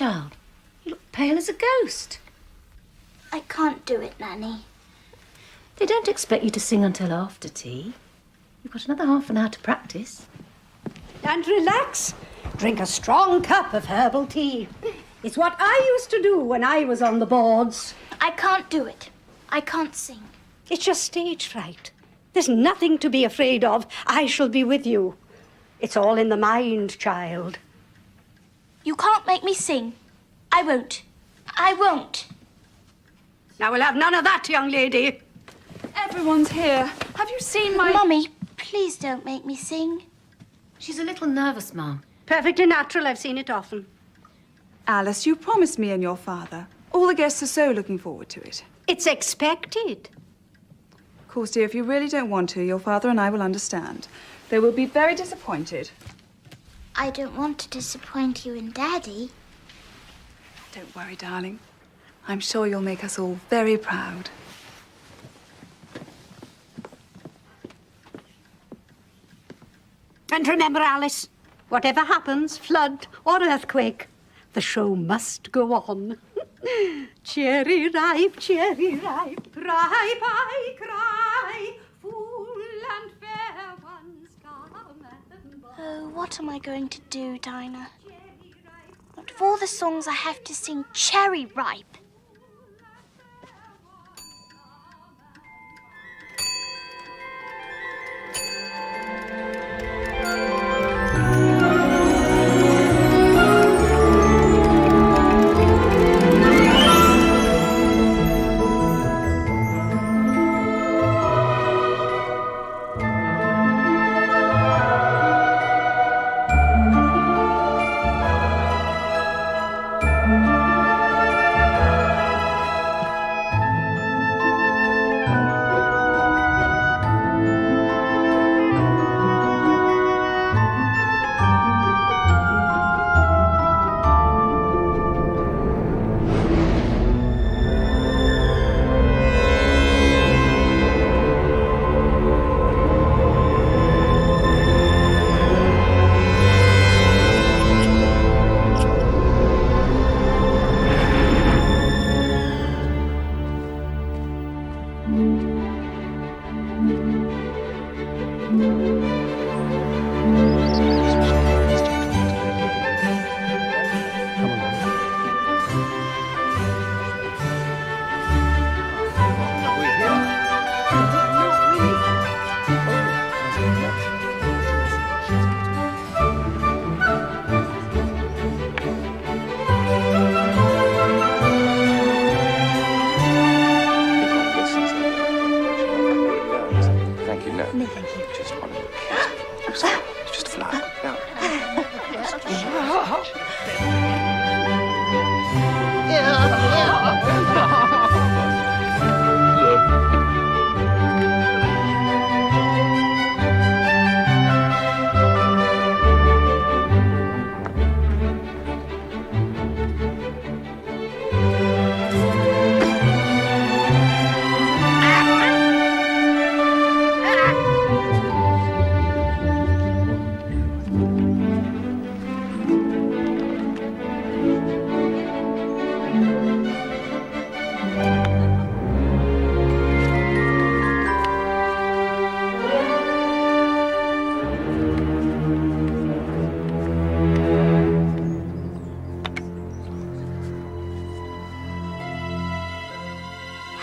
child? You look pale as a ghost. I can't do it, Nanny. They don't expect you to sing until after tea. You've got another half an hour to practice. And relax. Drink a strong cup of herbal tea. It's what I used to do when I was on the boards. I can't do it. I can't sing. It's just stage fright. There's nothing to be afraid of. I shall be with you. It's all in the mind, child. You can't make me sing. I won't. I won't. Now, we'll have none of that, young lady. Everyone's here. Have you seen my... Mummy, please don't make me sing. She's a little nervous, Mum. Perfectly natural. I've seen it often. Alice, you promised me and your father. All the guests are so looking forward to it. It's expected. Of course, dear, if you really don't want to, your father and I will understand. They will be very disappointed. I don't want to disappoint you and Daddy. Don't worry, darling. I'm sure you'll make us all very proud. And remember, Alice, whatever happens, flood or earthquake, the show must go on. Cherry ripe, ripe I cry, full and fair ones come and go. Oh, what am I going to do, Dinah? Out of all the songs I have to sing Cherry Ripe.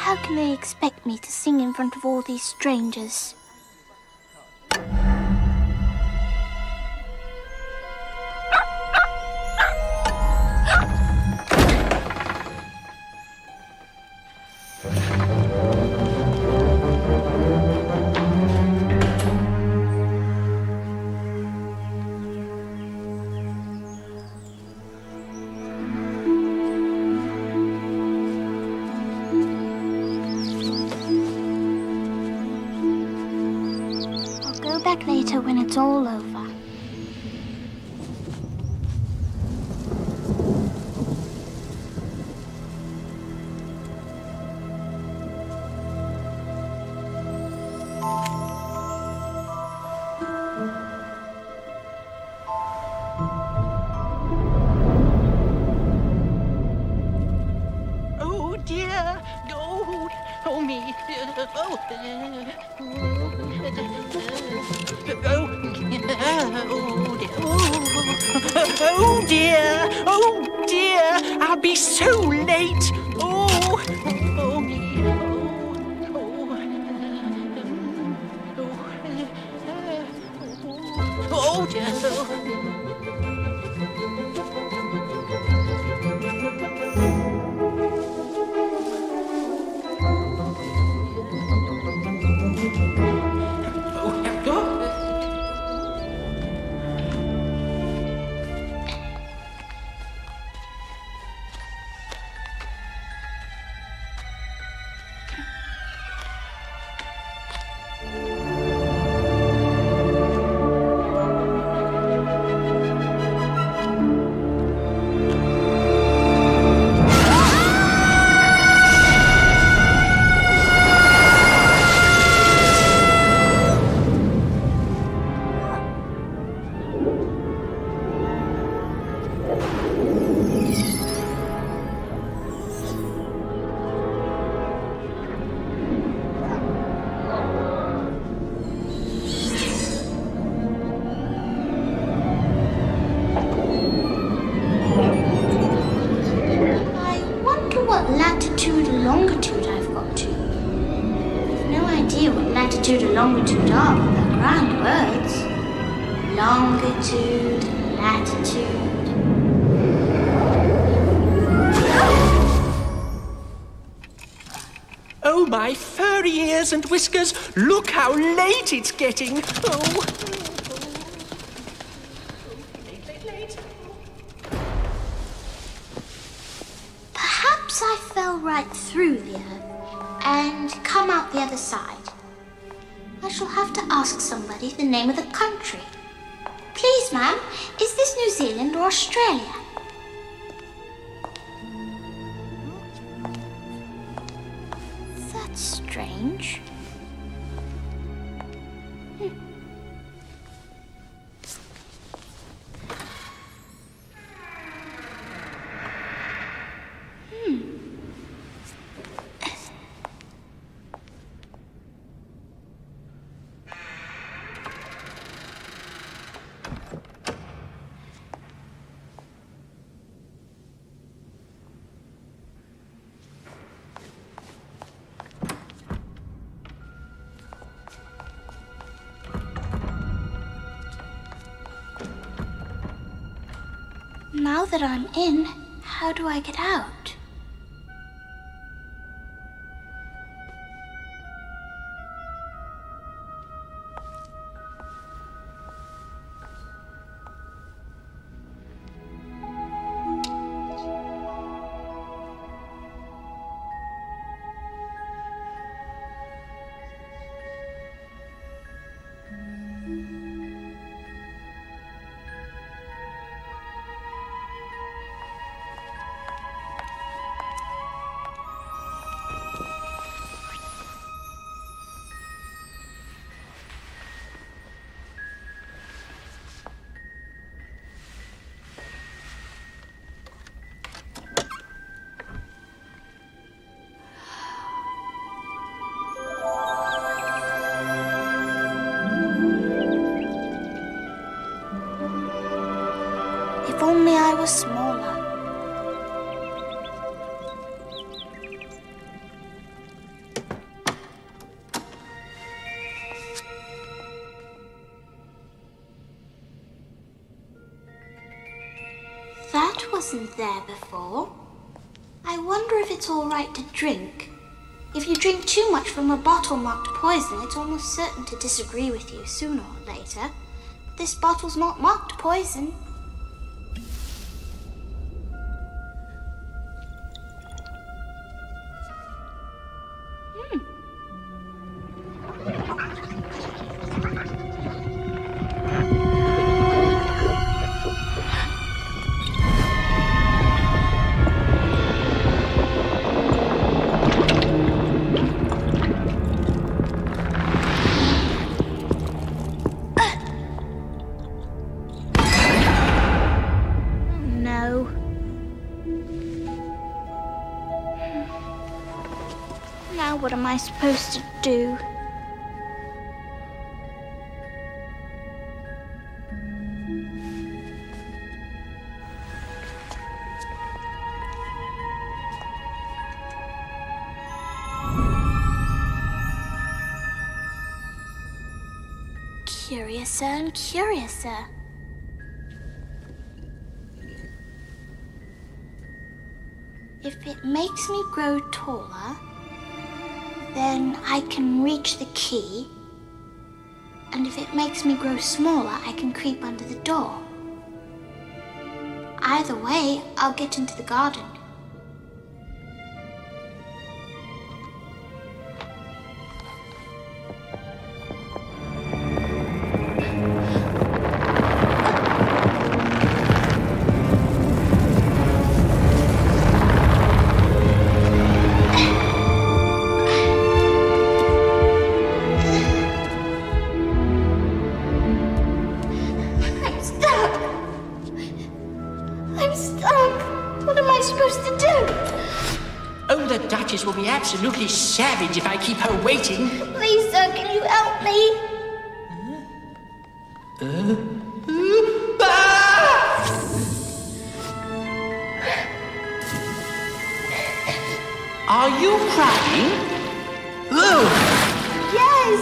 How can they expect me to sing in front of all these strangers? Back later when it's all over. Oh dear, I'll be so late. Oh, oh me. Oh dear. Longitude I've got to. I've no idea what latitude and longitude are, but they're grand words. Longitude, latitude. Oh, my furry ears and whiskers, look how late it's getting. Oh. Late. Perhaps I fell right through the earth and come out the other side. I shall have to ask somebody the name of the country. Please, ma'am, is this New Zealand or Australia? That's strange. Now that I'm in, how do I get out? If only I was smaller. That wasn't there before. I wonder if it's all right to drink. If you drink too much from a bottle marked poison, it's almost certain to disagree with you sooner or later. This bottle's not marked poison. Now what am I supposed to do? curiouser and curiouser. If it makes me grow taller, then I can reach the key. And if it makes me grow smaller, I can creep under the door. Either way, I'll get into the garden. Will be absolutely savage if I keep her waiting. Please, sir, can you help me? Are you crying? Oh! Yes!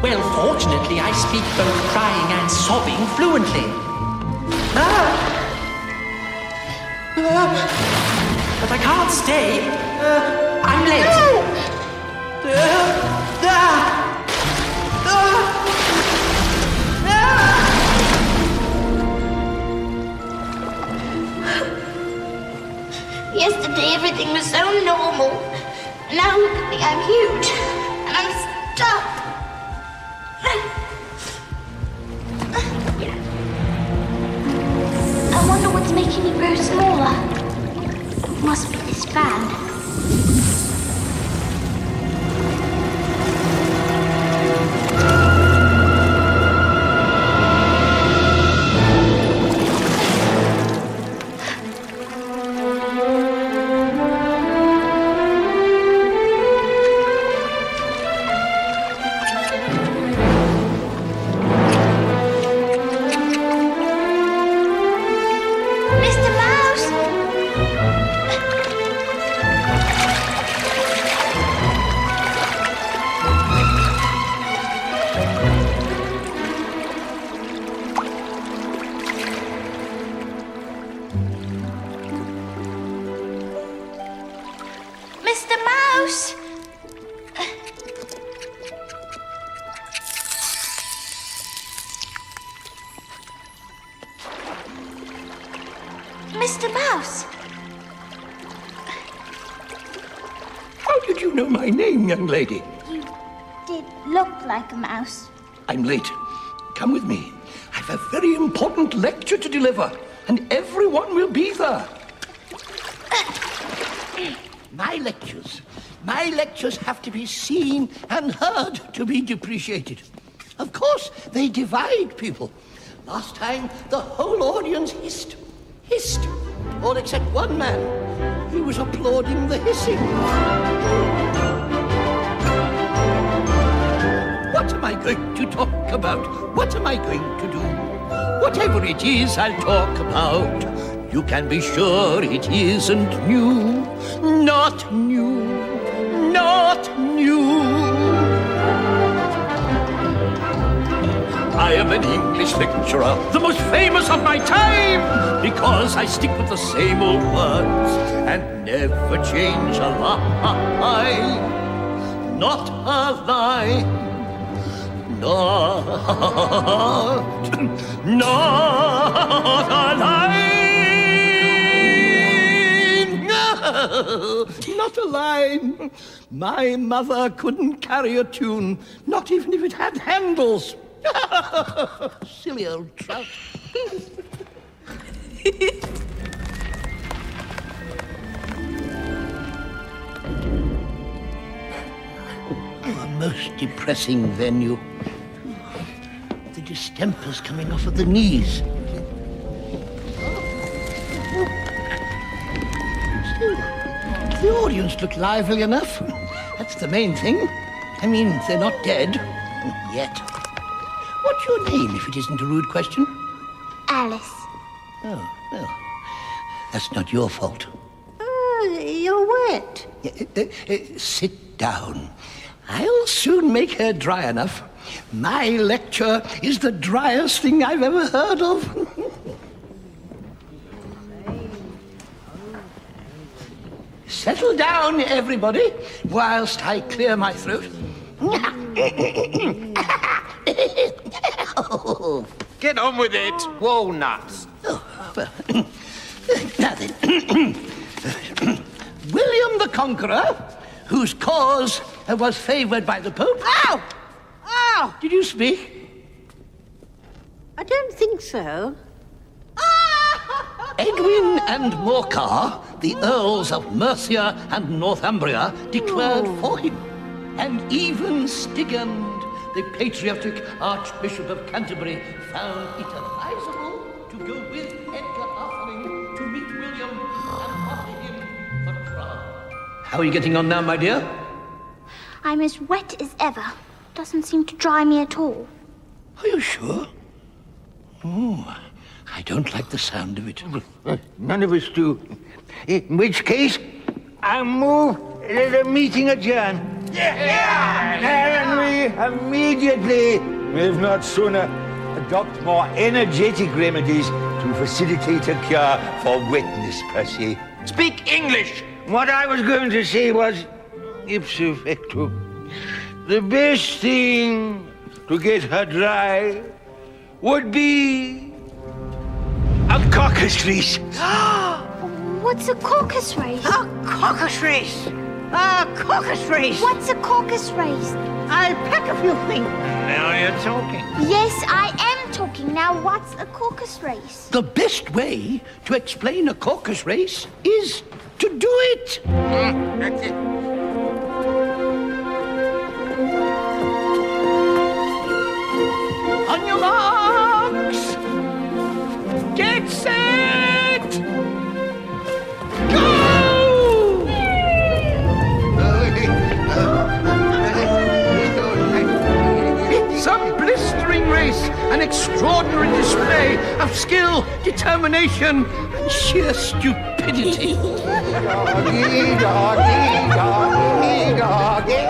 Well, fortunately, I speak both crying and sobbing fluently. But I can't stay. I'm late. Yesterday everything was so normal. Now look at me, I'm huge. And I'm stuck. I wonder what's making me grow smaller. Must be this fan. Mr. Mouse! How did you know my name, young lady? You did look like a mouse. I'm late. Come with me. I've a very important lecture to deliver, and everyone will be there. My lectures have to be seen and heard to be appreciated. Of course, they divide people. Last time, the whole audience hissed. All except one man. He was applauding the hissing. What am I going to talk about? What am I going to do? Whatever it is I'll talk about, you can be sure it isn't new. Not new. Not new. I am an English lecturer, the most famous of my time, because I stick with the same old words and never change a line. Not a line. Not a line. Not a line. My mother couldn't carry a tune, not even if it had handles. Silly old trout. A most depressing venue. The distemper's coming off of the knees. Still, the audience look lively enough. That's the main thing. I mean, they're not dead. Yet. What's your name, if it isn't a rude question? Alice. Oh, well, that's not your fault. You're wet. Sit down. I'll soon make her dry enough. My lecture is the driest thing I've ever heard of. Settle down, everybody, whilst I clear my throat. Get on with it, walnuts. Now then, William the Conqueror, whose cause was favoured by the Pope. Ow! Ow! Did you speak? I don't think so. Edwin and Morcar, the Earls of Mercia and Northumbria, declared for him. And even Stigand, the patriotic Archbishop of Canterbury, found it advisable to go with Edgar Atheling to meet William and offer him the crown. How are you getting on now, my dear? I'm as wet as ever. Doesn't seem to dry me at all. Are you sure? Oh, I don't like the sound of it. None of us do. In which case, I move the meeting adjourn. And we immediately, if not sooner, adopt more energetic remedies to facilitate a cure for wetness, per se. Speak English! What I was going to say was, ipso facto, the best thing to get her dry would be a cockatrice. What's a caucus race? A caucus race! A caucus race! What's a caucus race? I'll pack a few things. Now you're talking. Yes, I am talking. Now, what's a caucus race? The best way to explain a caucus race is to do it. That's it. On your marks, get set, go! It's a blistering race, an extraordinary display of skill, determination, and sheer stupidity. Doggy, doggy, doggy, doggy.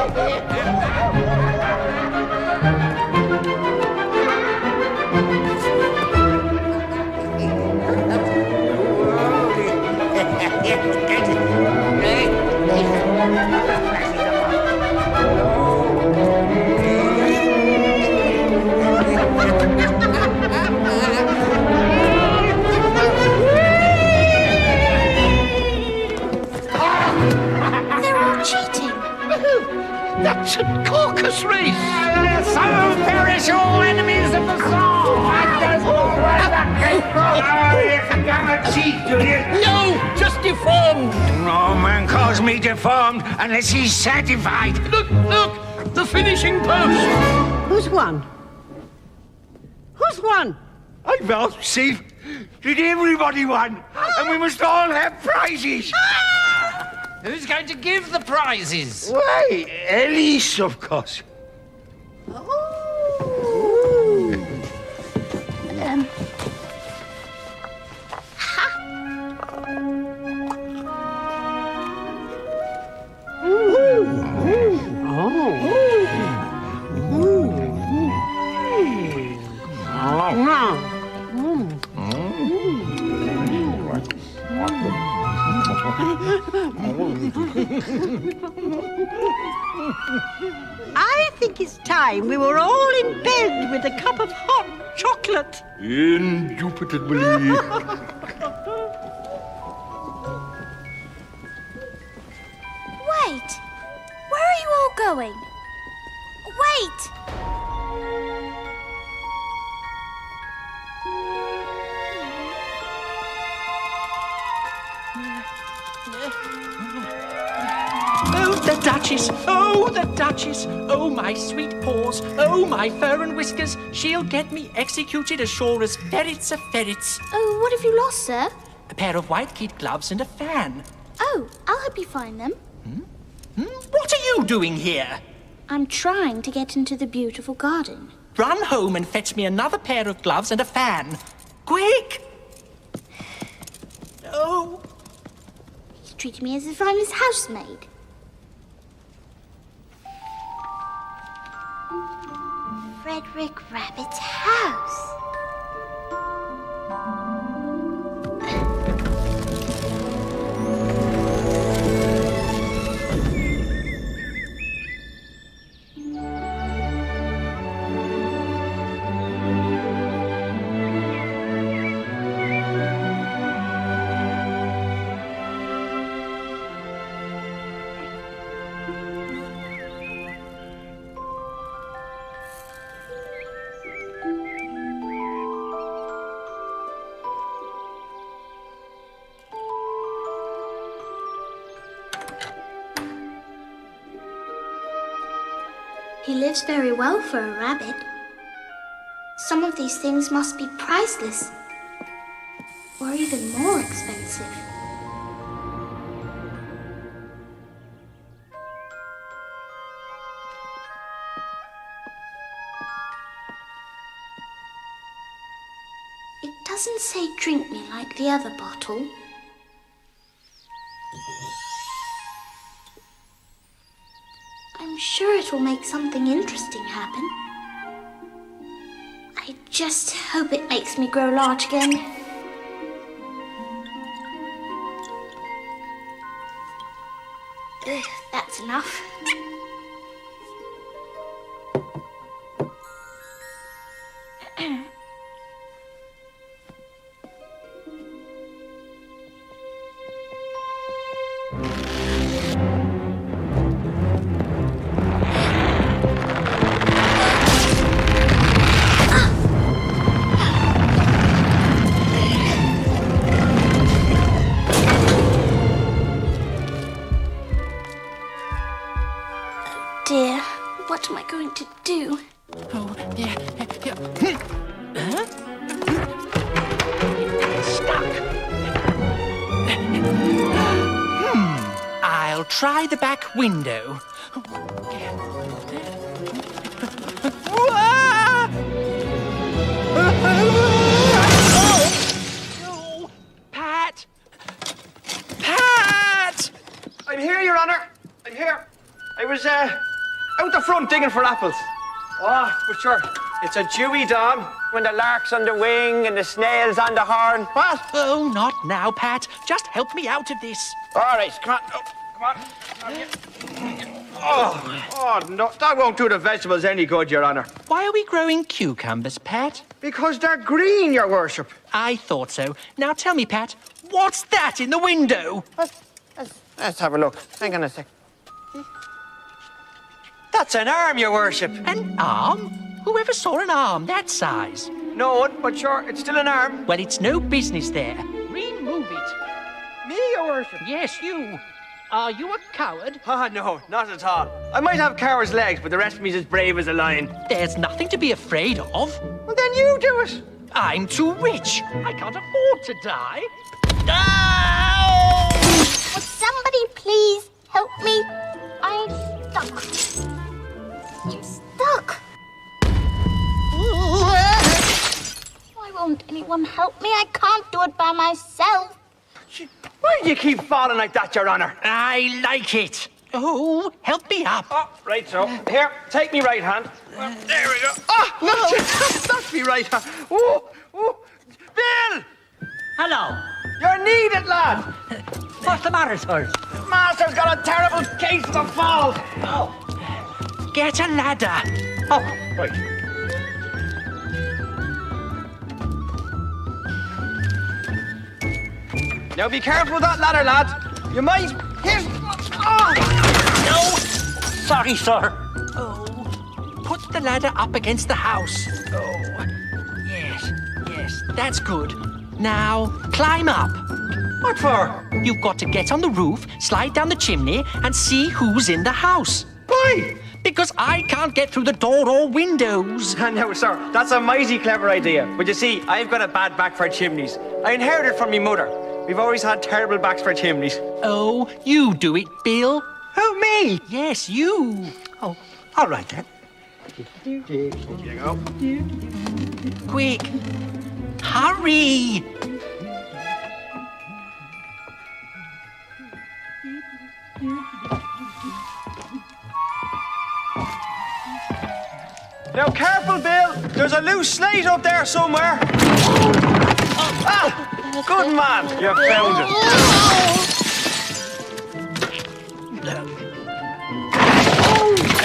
They're all cheating. That's a caucus race. Some perish all enemies of the soul. Cheat, do you? No, just deformed. No man calls me deformed unless he's certified. Look, the finishing post. Who's won? Who's won? I vouchsafe that everybody won, and we must all have prizes. Who's going to give the prizes? Why, Elise, of course. I think it's time we were all in bed with a cup of hot chocolate. Indubitably. Wait. Where are you all going? Wait. Oh, the Duchess! Oh, the Duchess! Oh, my sweet paws! Oh, my fur and whiskers! She'll get me executed as sure as ferrets are ferrets. Oh, what have you lost, sir? A pair of white kid gloves and a fan. Oh, I'll help you find them. What are you doing here? I'm trying to get into the beautiful garden. Run home and fetch me another pair of gloves and a fan. Quick! Oh, He treated me as if I'm his housemaid. Frederick Rabbit's house. He lives very well for a rabbit. Some of these things must be priceless, or even more expensive. It doesn't say drink me like the other bottle. I'm sure it will make something interesting happen. I just hope it makes me grow large again. Ugh, that's enough. Dear, what am I going to do? Oh, yeah. Huh? Stuck. I'll try the back window. Oh, Pat! Pat! I'm here, Your Honor. I'm here. I was, out the front digging for apples. Oh, but sure, it's a dewy dawn when the lark's on the wing and the snail's on the horn. What? Oh, not now, Pat. Just help me out of this. All right, come on. Oh, come on. Oh, no, that won't do the vegetables any good, Your Honor. Why are we growing cucumbers, Pat? Because they're green, Your Worship. I thought so. Now tell me, Pat, what's that in the window? Let's have a look. Hang on a sec. That's an arm, Your Worship. An arm? Whoever saw an arm that size? No one, but sure, it's still an arm. Well, it's no business there. Remove it. Me, Your Worship? Yes, you. Are you a coward? Ah, no, not at all. I might have coward's legs, but the rest of me's as brave as a lion. There's nothing to be afraid of. Well, then you do it. I'm too rich. I can't afford to die. Ow! Would somebody please help me? I'm stuck. I'm stuck. Why won't anyone help me? I can't do it by myself. Why do you keep falling like that, Your Honor? I like it. Oh, help me up. Oh, right so. Here, take me right hand. Well, there we go. Oh, look, that's me right hand. Oh, oh. Bill! Hello. You're needed, lad. What's the matter, sir? Master's got a terrible case of the falls. Oh. Get a ladder. Oh, right. Now be careful with that ladder, lad. You might hit. Oh! No. Sorry, sir. Oh. Put the ladder up against the house. Oh. Yes, that's good. Now, climb up. What for? You've got to get on the roof, slide down the chimney, and see who's in the house. Why? Because I can't get through the door or windows. No, sir, that's a mighty clever idea. But you see, I've got a bad back for chimneys. I inherited from me mother. We've always had terrible backs for chimneys. Oh, you do it, Bill. Who, me? Yes, you. Oh, all right then. Here you go. Quick. Hurry. Now, careful, Bill. There's a loose slate up there somewhere. Ah, good man. You found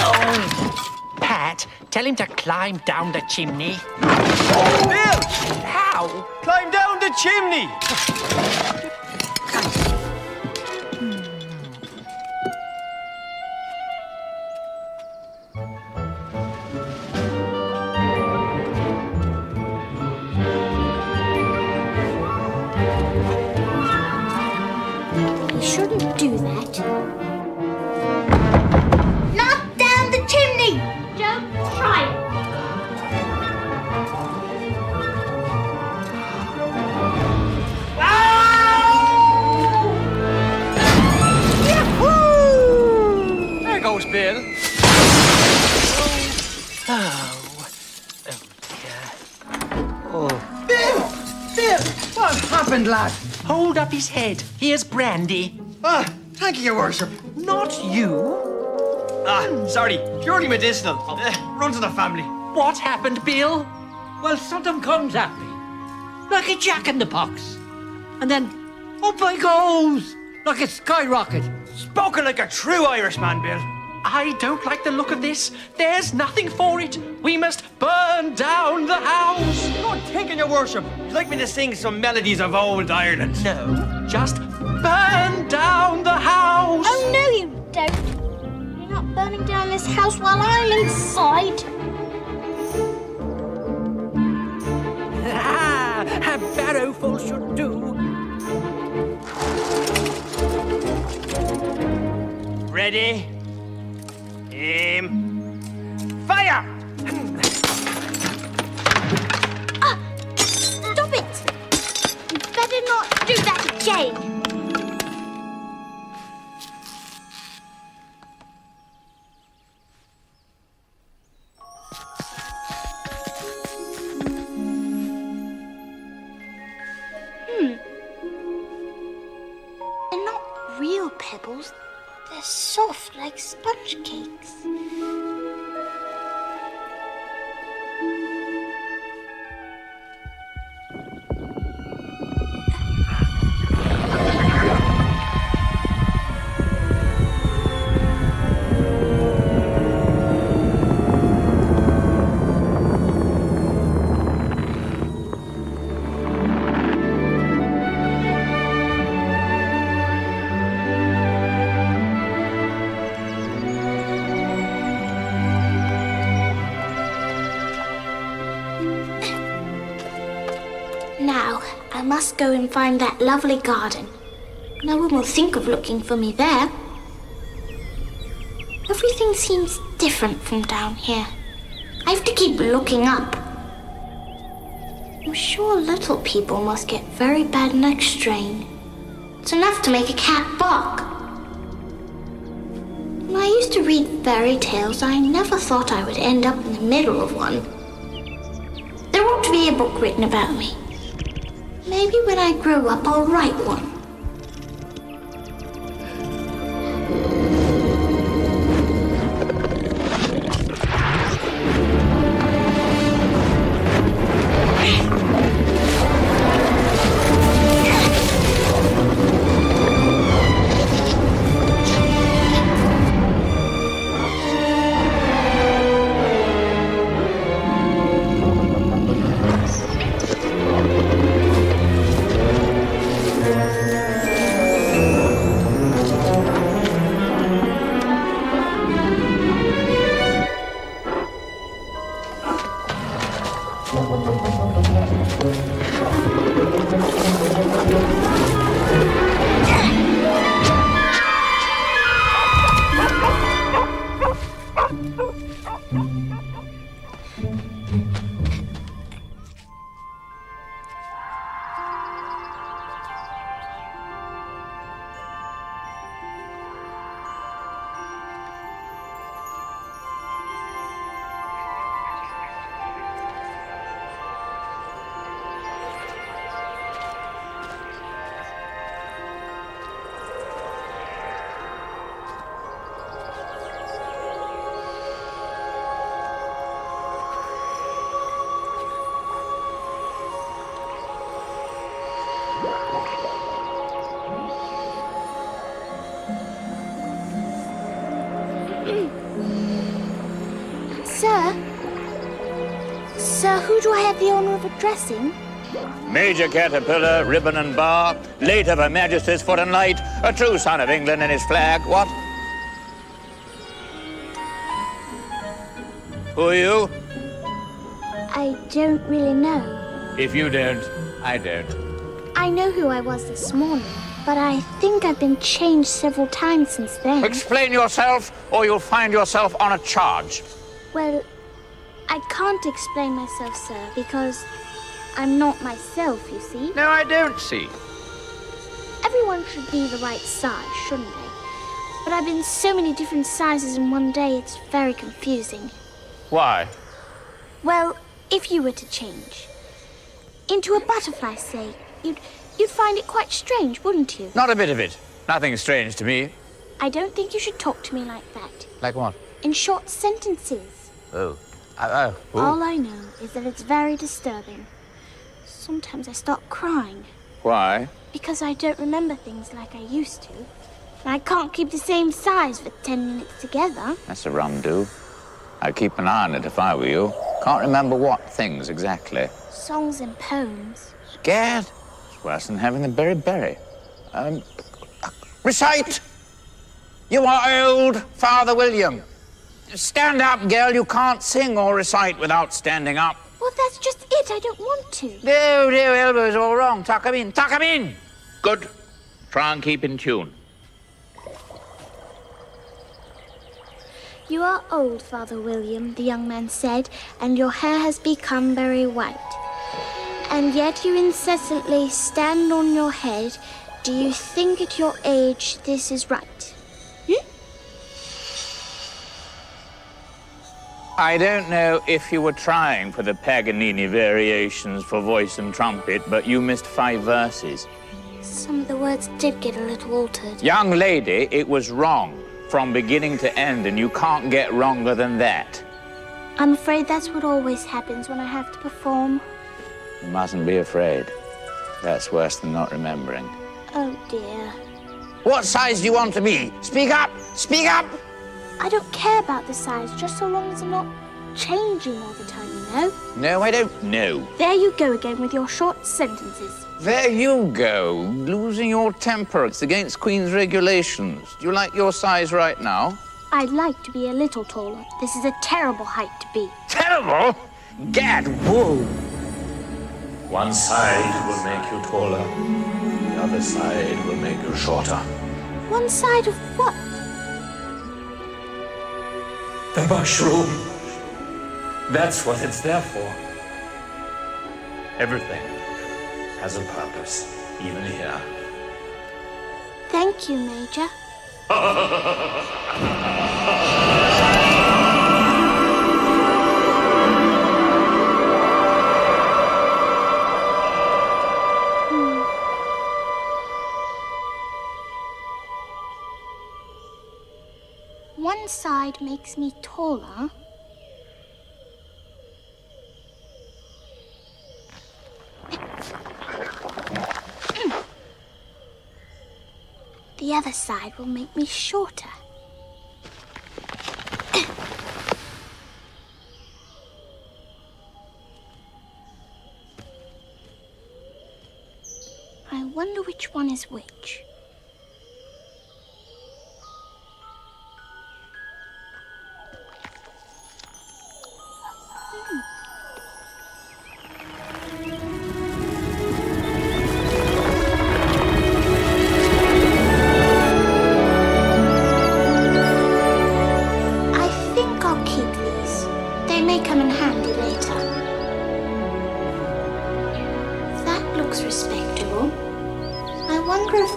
Oh. Pat, tell him to climb down the chimney. Bill! How? Climb down the chimney. You shouldn't do that. Not down the chimney! Don't try it. There goes Bill. Bill, what happened, lad? Hold up his head. Here's brandy. Ah, thank you, Your Worship. Not you. Ah, sorry. Purely medicinal. Runs in the family. What happened, Bill? Well, something comes at me, like a jack-in-the-box. And then, up I goes, like a skyrocket. Spoken like a true Irishman, Bill. I don't like the look of this. There's nothing for it. We must burn down the house. Good thinking, Your Worship. You'd like me to sing some melodies of old Ireland? No, just burn down the house. Oh, no, you don't. You're not burning down this house while I'm inside. A barrowful should do. Ready? Aim. Fire! Stop it! You better not do that again. They're not real pebbles. They're soft like sponge cakes. Now, I must go and find that lovely garden. No one will think of looking for me there. Everything seems different from down here. I have to keep looking up. I'm sure little people must get very bad neck strain. It's enough to make a cat bark. When I used to read fairy tales, I never thought I would end up in the middle of one. There ought to be a book written about me. Maybe when I grow up, I'll write one. Major. Sir, who do I have the honour of addressing? Major Caterpillar, ribbon and bar, late of Her Majesty's foot and light, a true son of England and his flag. What? Who are you? I don't really know. If you don't, I don't. I know who I was this morning, but I think I've been changed several times since then. Explain yourself, or you'll find yourself on a charge. Well, I can't explain myself, sir, because I'm not myself, you see. No, I don't see. Everyone should be the right size, shouldn't they? But I've been so many different sizes in one day, it's very confusing. Why? Well, if you were to change into a butterfly, say, you'd find it quite strange, wouldn't you? Not a bit of it. Nothing strange to me. I don't think you should talk to me like that. Like what? In short sentences. Oh. All I know is that it's very disturbing. Sometimes I start crying. Why? Because I don't remember things like I used to. And I can't keep the same size for 10 minutes together. That's a rum do. I'd keep an eye on it if I were you. Can't remember what things exactly. Songs and poems. Scared? It's worse than having the beriberi. Recite! You are old, Father William. Stand up, girl. You can't sing or recite without standing up. Well, that's just it. I don't want to. No, elbows all wrong. Tuck 'em in. Tuck 'em in. Good. Try and keep in tune. You are old, Father William, the young man said, and your hair has become very white. And yet you incessantly stand on your head. Do you think at your age this is right? I don't know if you were trying for the Paganini variations for voice and trumpet, but you missed 5 verses. Some of the words did get a little altered. Young lady, it was wrong from beginning to end, and you can't get wronger than that. I'm afraid that's what always happens when I have to perform. You mustn't be afraid. That's worse than not remembering. Oh, dear. What size do you want to be? Speak up! Speak up! I don't care about the size, just so long as I'm not changing all the time, you know? No, I don't know. There you go again with your short sentences. There you go, losing your temper. It's against Queen's regulations. Do you like your size right now? I'd like to be a little taller. This is a terrible height to be. Terrible? Gad, whoa! One side will make you taller. The other side will make you shorter. One side of what? The mushroom. That's what it's there for. Everything has a purpose, even here. Thank you, Major. One side makes me taller. The other side will make me shorter. I wonder which one is which.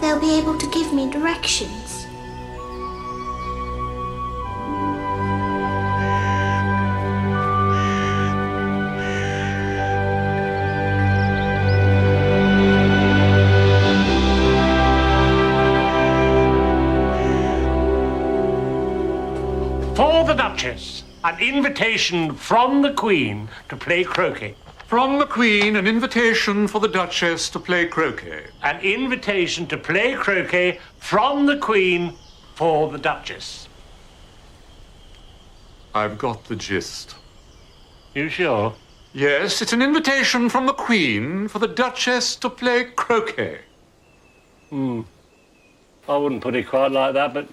They'll be able to give me directions. For the Duchess, an invitation from the Queen to play croquet. From the Queen, an invitation for the Duchess to play croquet. An invitation to play croquet from the Queen for the Duchess. I've got the gist. You sure? Yes, it's an invitation from the Queen for the Duchess to play croquet. I wouldn't put it quite like that, but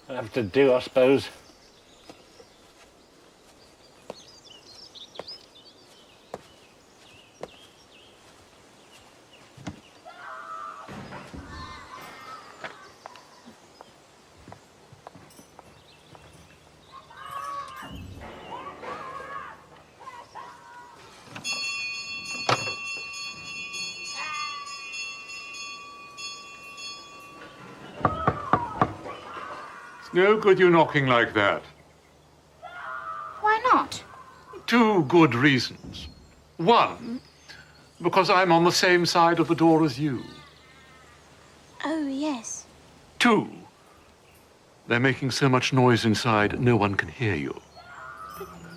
I have to do, I suppose. No good you knocking like that. Why not? 2 good reasons. 1, because I'm on the same side of the door as you. Oh, yes. 2, they're making so much noise inside, no one can hear you.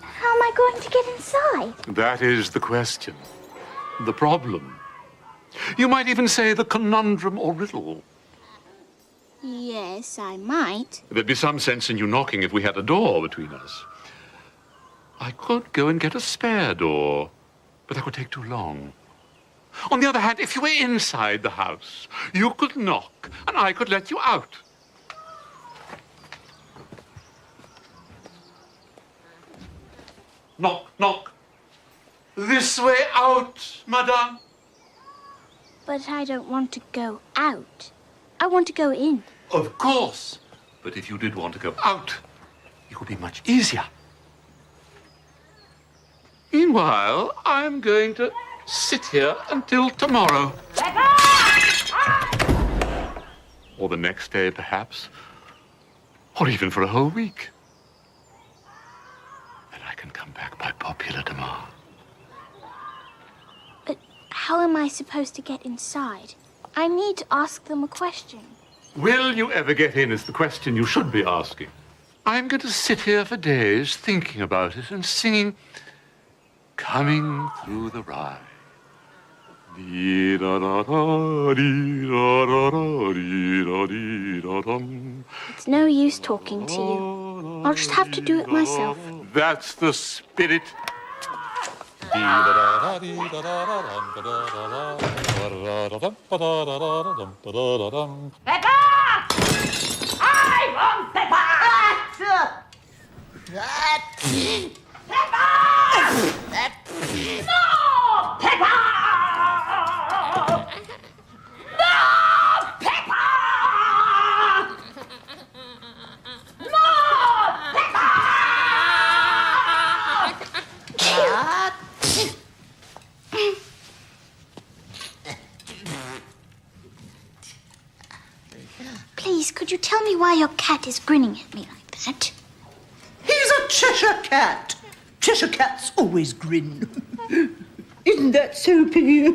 How am I going to get inside? That is the question. The problem. You might even say the conundrum or riddle. Yes, I might. There'd be some sense in you knocking if we had a door between us. I could go and get a spare door, but that would take too long. On the other hand, if you were inside the house, you could knock, and I could let you out. Knock, knock. This way out, madame. But I don't want to go out. I want to go in. Of course. But if you did want to go out, it would be much easier. Meanwhile, I'm going to sit here until tomorrow. Or the next day, perhaps. Or even for a whole week. Then I can come back by popular demand. But how am I supposed to get inside? I need to ask them a question. Will you ever get in is the question you should be asking. I'm going to sit here for days thinking about it and singing Coming Through the Rye. It's no use talking to you. I'll just have to do it myself. That's the spirit. Peppa! I want Peppa! Peppa! No! Peppa! No! Peppa! No! Peppa! Please, could you tell me why your cat is grinning at me like that? He's a Cheshire cat. Cheshire cats always grin. Isn't that so, Piggy?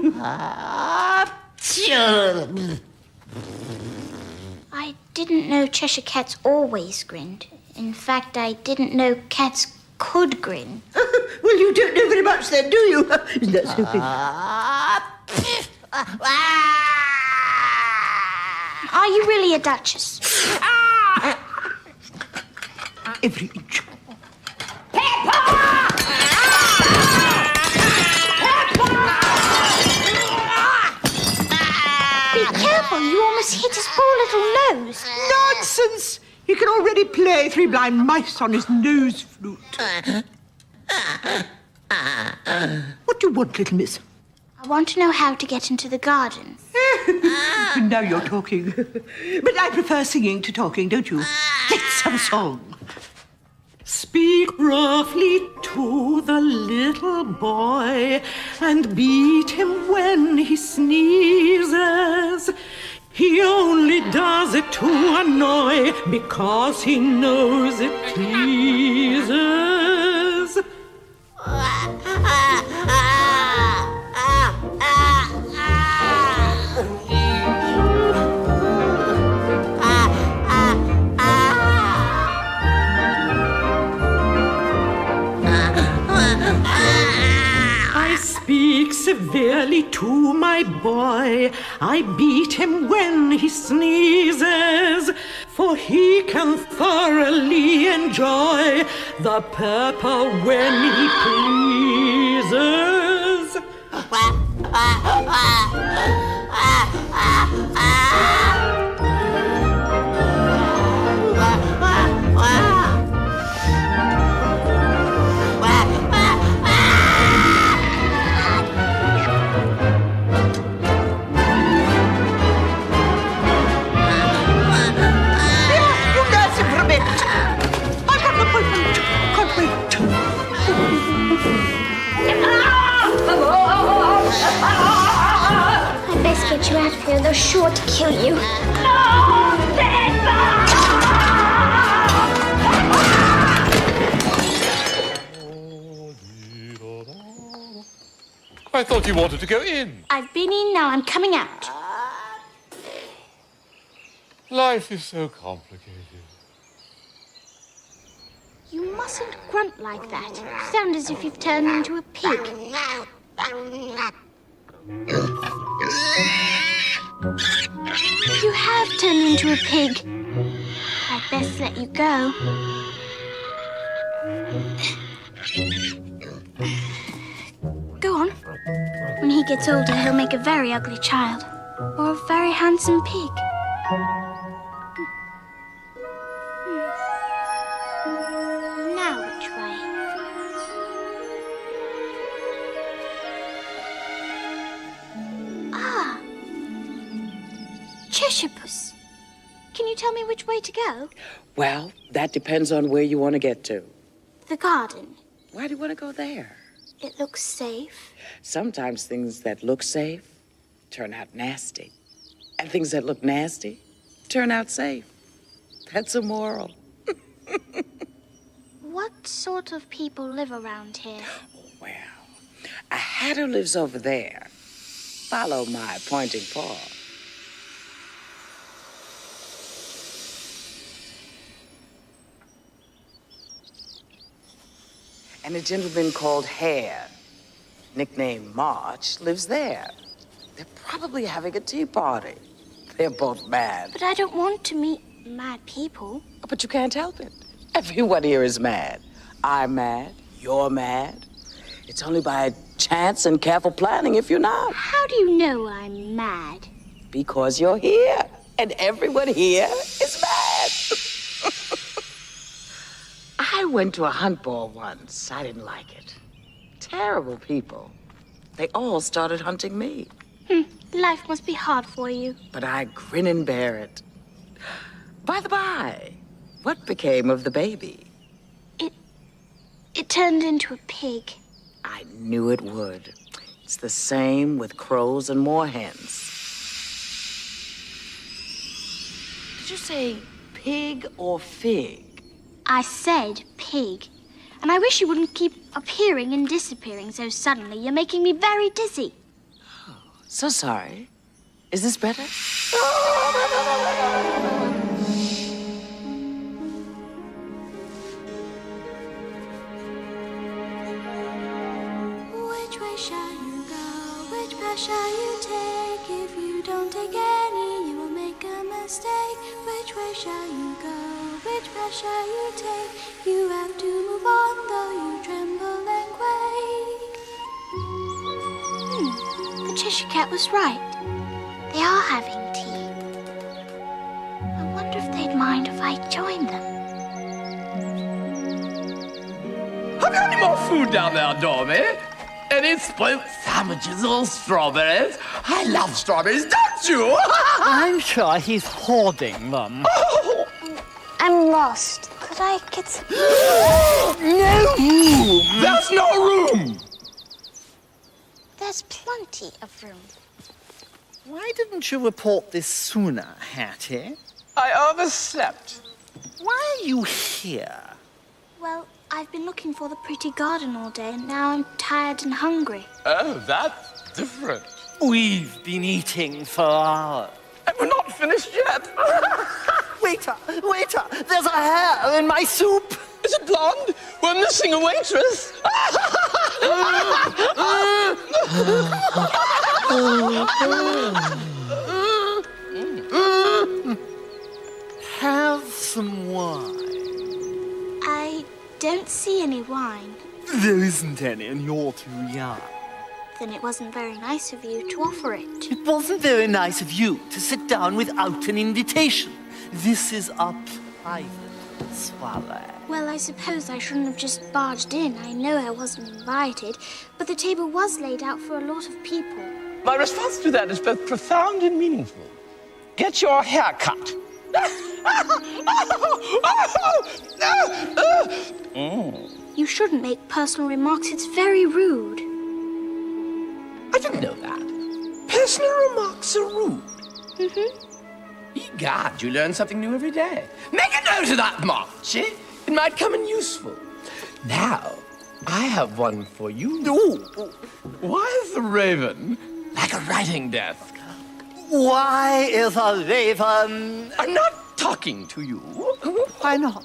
I didn't know Cheshire cats always grinned. In fact, I didn't know cats could grin. Well, you don't know very much then, do you? Isn't that so, Piggy? Are you really a duchess? Every inch. Be careful, you almost hit his poor little nose. Nonsense! He can already play 3 blind mice on his nose flute. What do you want, little miss? I want to know how to get into the garden. Now you're talking. But I prefer singing to talking, don't you? Let's have a song. Speak roughly to the little boy and beat him when he sneezes. He only does it to annoy because he knows it teases. I speak severely to my boy. I beat him when he sneezes, for he can thoroughly enjoy the pepper when he pleases. I'd best get you out of here. They're sure to kill you. I thought you wanted to go in. I've been in, now I'm coming out. Life is so complicated. You mustn't grunt like that. You sound as if you've turned into a pig. You have turned into a pig. I'd best let you go. Go on. When he gets older, he'll make a very ugly child. Or a very handsome pig. Now which way? Ah! Cheshire Puss. Can you tell me which way to go? Well, that depends on where you want to get to. The garden. Why do you want to go there? It looks safe. Sometimes things that look safe turn out nasty. And things that look nasty turn out safe. That's a moral. What sort of people live around here? Well, a hatter lives over there. Follow my pointing paw. And a gentleman called Hare, nicknamed March, lives there. They're probably having a tea party. They're both mad. But I don't want to meet mad people. But you can't help it. Everyone here is mad. I'm mad. You're mad. It's only by chance and careful planning if you're not. How do you know I'm mad? Because you're here. And everyone here is mad. I went to a hunt ball once. I didn't like it. Terrible people. They all started hunting me. Life must be hard for you. But I grin and bear it. By the by, what became of the baby? It turned into a pig. I knew it would. It's the same with crows and moorhens. Did you say pig or fig? I said pig. And I wish you wouldn't keep appearing and disappearing so suddenly. You're making me very dizzy. So sorry. Is this better? Which way shall you go? Which path shall you take? If you don't take any, you will make a mistake. Which way shall you go? Which path shall you take? You have to move on, though you tremble and quake. The Cheshire Cat was right. They are having tea. I wonder if they'd mind if I joined them. Have you any more food down there, Dormy? Any spoiled sandwiches or strawberries? I love strawberries, don't you? I'm sure he's hoarding them. I'm lost. Could I get some... No room! There's no room! There's plenty of room. Why didn't you report this sooner, Hattie? I overslept. Why are you here? Well, I've been looking for the pretty garden all day, and now I'm tired and hungry. Oh, that's different. We've been eating for hours. And we're not finished yet. Waiter! There's a hair in my soup! Is it blonde? We're missing a waitress. Have some wine. I don't see any wine. There isn't any, and you're too young. Then it wasn't very nice of you to offer it. It wasn't very nice of you to sit down without an invitation. This is a private soiree. Well, I suppose I shouldn't have just barged in. I know I wasn't invited, but the table was laid out for a lot of people. My response to that is both profound and meaningful. Get your hair cut. You shouldn't make personal remarks. It's very rude. I didn't know that. Personal remarks are rude. Egad, you learn something new every day. Make a note of that, March. It might come in useful. Now, I have one for you. Why is the raven like a writing desk? Why is a raven... I'm not talking to you. Why not?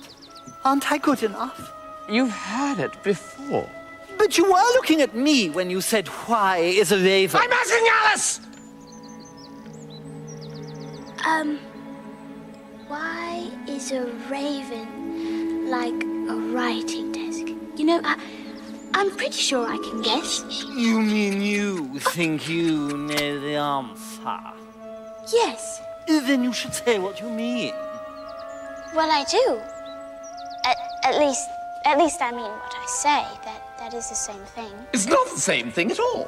Aren't I good enough? You've heard it before. But you were looking at me when you said, why is a raven... I'm asking Alice! Why is a raven like a writing desk? You know, I'm pretty sure I can guess. You mean you think you know the answer? Yes. Then you should say what you mean. Well, I do. At least I mean what I say. That is the same thing. It's not the same thing at all.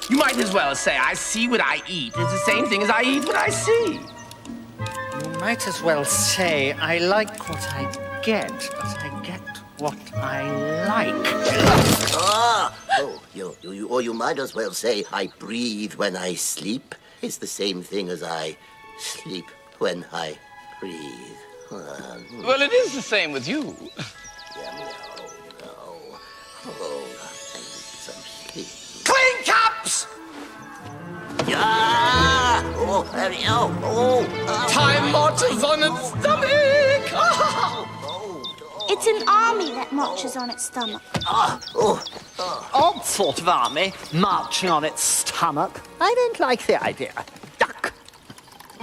You might as well say I see what I eat. It's the same thing as I eat what I see. You might as well say I like what I get, but I get what I like. Or you might as well say I breathe when I sleep. It's the same thing as I sleep when I breathe. Well, it is the same with you. Clean cups! Yeah! Time marches on its stomach! It's an army that marches on its stomach. Odd sort of army, marching on its stomach. I don't like the idea. Duck.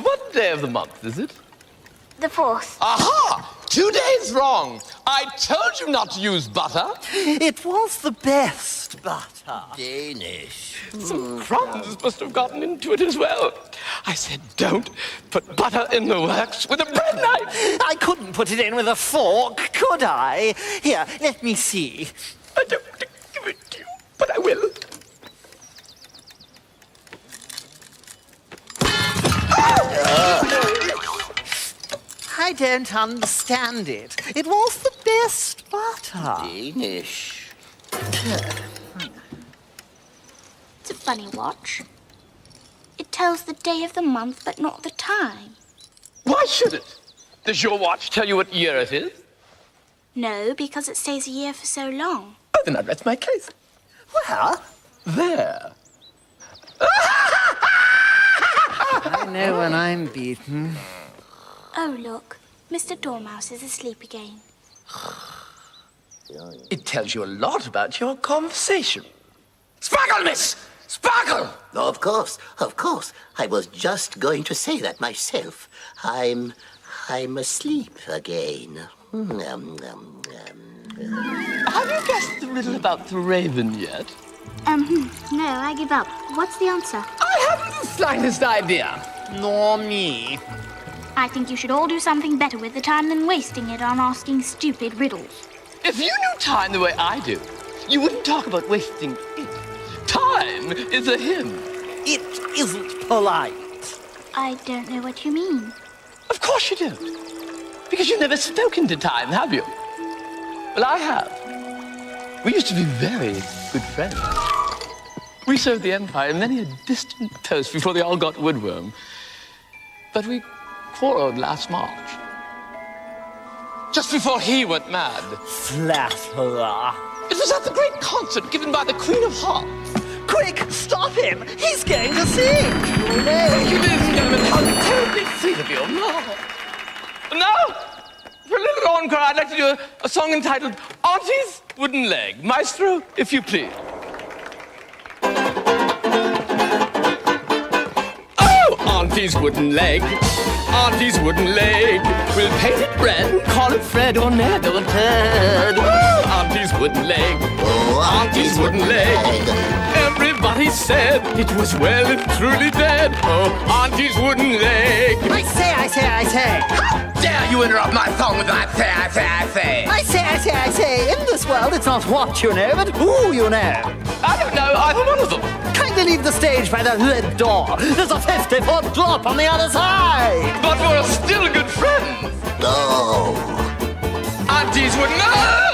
What day of the month is it? The 4th. Aha! 2 days wrong. I told you not to use butter. It was the best butter. Danish. Some crumbs must have gotten into it as well. I said, don't put butter in the works with a bread knife. I couldn't put it in with a fork, could I? Here, let me see. I don't want to give it to you, but I will. I don't understand it. It was the best butter. Danish. It's a funny watch. It tells the day of the month, but not the time. Why should it? Does your watch tell you what year it is? No, because it stays a year for so long. Oh, then I'd rest my case. Where? There. I know when I'm beaten. Oh, look. Mr. Dormouse is asleep again. It tells you a lot about your conversation. Sparkle, miss! Sparkle! Of course. I was just going to say that myself. I'm asleep again. Have you guessed the riddle about the raven yet? No, I give up. What's the answer? I haven't the slightest idea. Nor me. I think you should all do something better with the time than wasting it on asking stupid riddles. If you knew time the way I do, you wouldn't talk about wasting it. Time is a hymn. It isn't polite. I don't know what you mean. Of course you don't. Because you've never spoken to time, have you? Well, I have. We used to be very good friends. We served the Empire in many a distant post before they all got woodworm. But we quarreled last March. Just before he went mad. Flatterer. It was at the great concert given by the Queen of Hearts. Quick, stop him! He's going to sing! Thank you, ladies and gentlemen. How terribly sweet of you. Now, for a little encore, I'd like to do a song entitled Auntie's Wooden Leg. Maestro, if you please. Oh, Auntie's wooden leg. Auntie's wooden leg. We'll paint it red and call it Fred or Ned or Ted. Oh, Auntie's wooden leg. Oh, Auntie's wooden leg. Everybody said it was well and truly dead. Oh, Auntie's wooden leg. I say. How dare you interrupt my song with I say. I say. In this world, it's not what you know, but who you know. I don't know either one of them. Kindly leave the stage by the red door. There's a 50-foot drop on the other side. But we're still good friends. No. Auntie's wooden leg.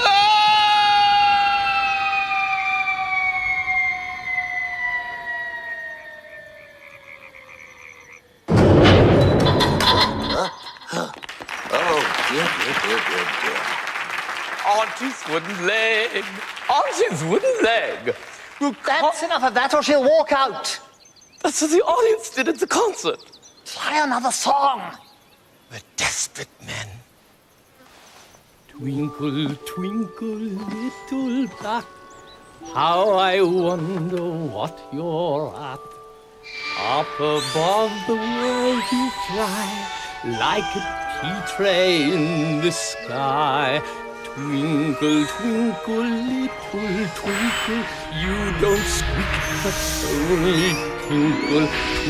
Auntie's wooden leg. Auntie's wooden leg. That's enough of that or she'll walk out. That's what the audience did at the concert. Try another song. We're desperate men. Twinkle, twinkle, little duck, how I wonder what you're at. Up above the world you fly, like a tea tray in the sky. Twinkle, twinkle, little twinkle, you don't squeak, but only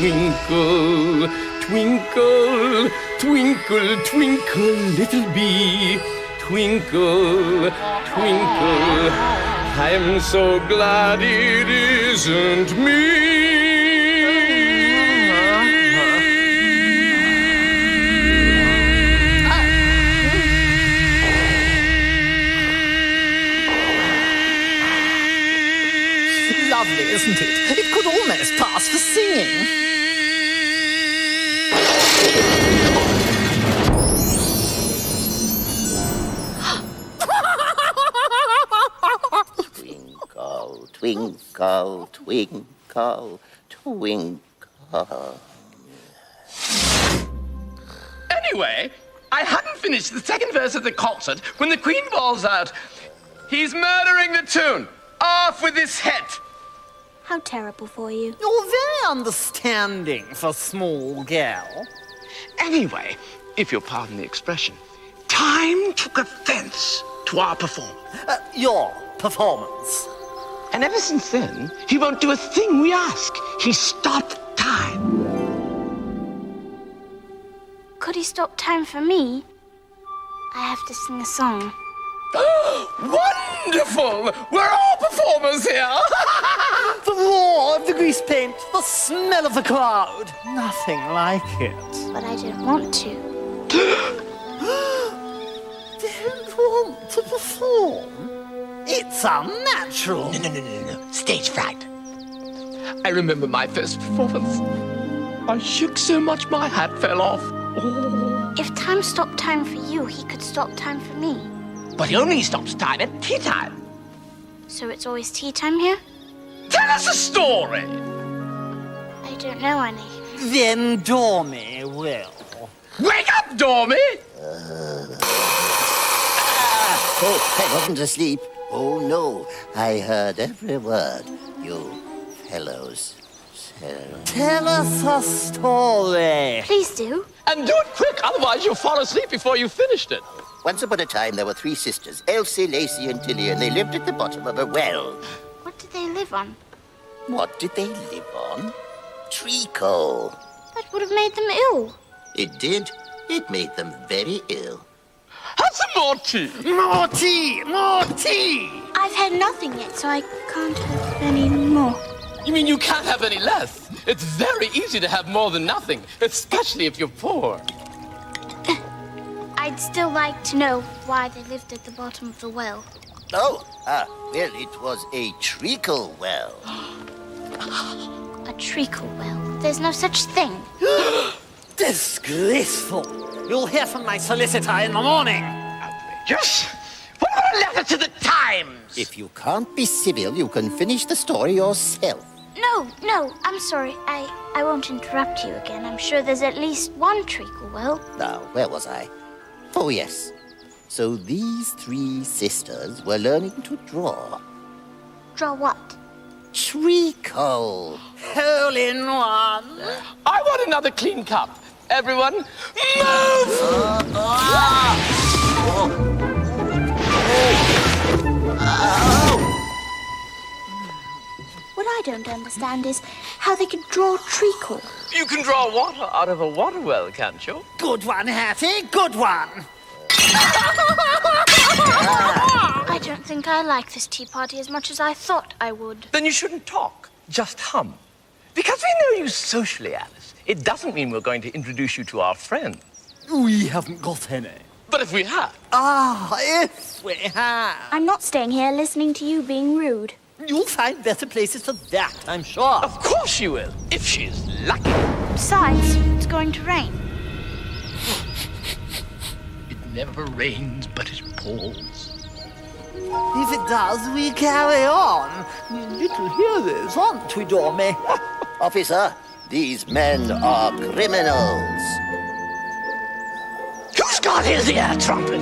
tinkle. Twinkle, twinkle, twinkle, twinkle, little bee. Twinkle, twinkle, I'm so glad it isn't me. Lovely, isn't it? It could almost pass for singing. Twinkle, twinkle, twinkle. Anyway, I hadn't finished the second verse of the concert when the Queen bawls out, "He's murdering the tune! Off with his head!" How terrible for you. You're very understanding for a small girl. Anyway, if you'll pardon the expression, time took offense to our performance. Your performance. And ever since then, he won't do a thing we ask. He stopped time. Could he stop time for me? I have to sing a song. Wonderful! We're all performers here! The roar of the grease paint, the smell of the crowd. Nothing like it. But I don't want to. Don't want to perform? It's unnatural. No. Stage fright. I remember my first performance. I shook so much my hat fell off. Oh. If time stopped time for you, he could stop time for me. But he only stops time at tea time. So it's always tea time here? Tell us a story. I don't know any. Then Dormy will. Wake up, Dormy! Oh, I wasn't asleep. Oh, no. I heard every word. You fellows. Tell us a story. Please do. And do it quick, otherwise you'll fall asleep before you finished it. Once upon a time, there were 3 sisters, Elsie, Lacey, and Tilly, and they lived at the bottom of a well. What did they live on? What did they live on? Treacle. That would have made them ill. It did. It made them very ill. Have some more tea. More tea! More tea! I've had nothing yet, so I can't have any more. You mean you can't have any less? It's very easy to have more than nothing, especially if you're poor. I'd still like to know why they lived at the bottom of the well. Well, it was a treacle well. A treacle well? There's no such thing. Disgraceful. You'll hear from my solicitor in the morning. Outrageous. What about a letter to the Times? If you can't be civil, you can finish the story yourself. No, I'm sorry. I won't interrupt you again. I'm sure there's at least one treacle well. Now, where was I? Oh, yes. So these 3 sisters were learning to draw. Draw what? Treacle. Hole in one. I want another clean cup. Everyone, move! What I don't understand is how they could draw treacle. You can draw water out of a water well, can't you? Good one, Hattie. Good one. I don't think I like this tea party as much as I thought I would. Then you shouldn't talk. Just hum. Because we know you socially, Alice, it doesn't mean we're going to introduce you to our friends. We haven't got any. But if we had... If we had. I'm not staying here listening to you being rude. You'll find better places for that, I'm sure. Of course she will, if she's lucky. Besides, it's going to rain. It never rains, but it pours. If it does, we carry on. Little heroes, aren't we, Dormy? Officer, these men are criminals. Who's got his ear trumpet?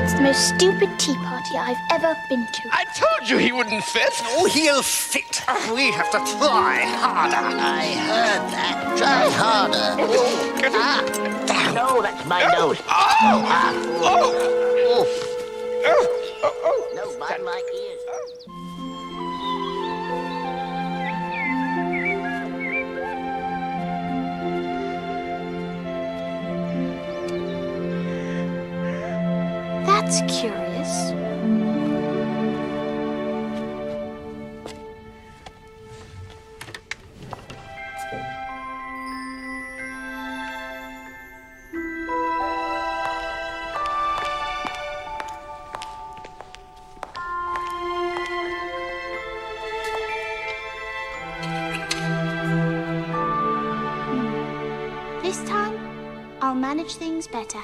It's the most stupid tea party I've ever been to. I told you he wouldn't fit. Oh, he'll fit. We have to try harder. I heard that. Try harder. No, that's my nose. No, mind my ears. That's curious. This time, I'll manage things better.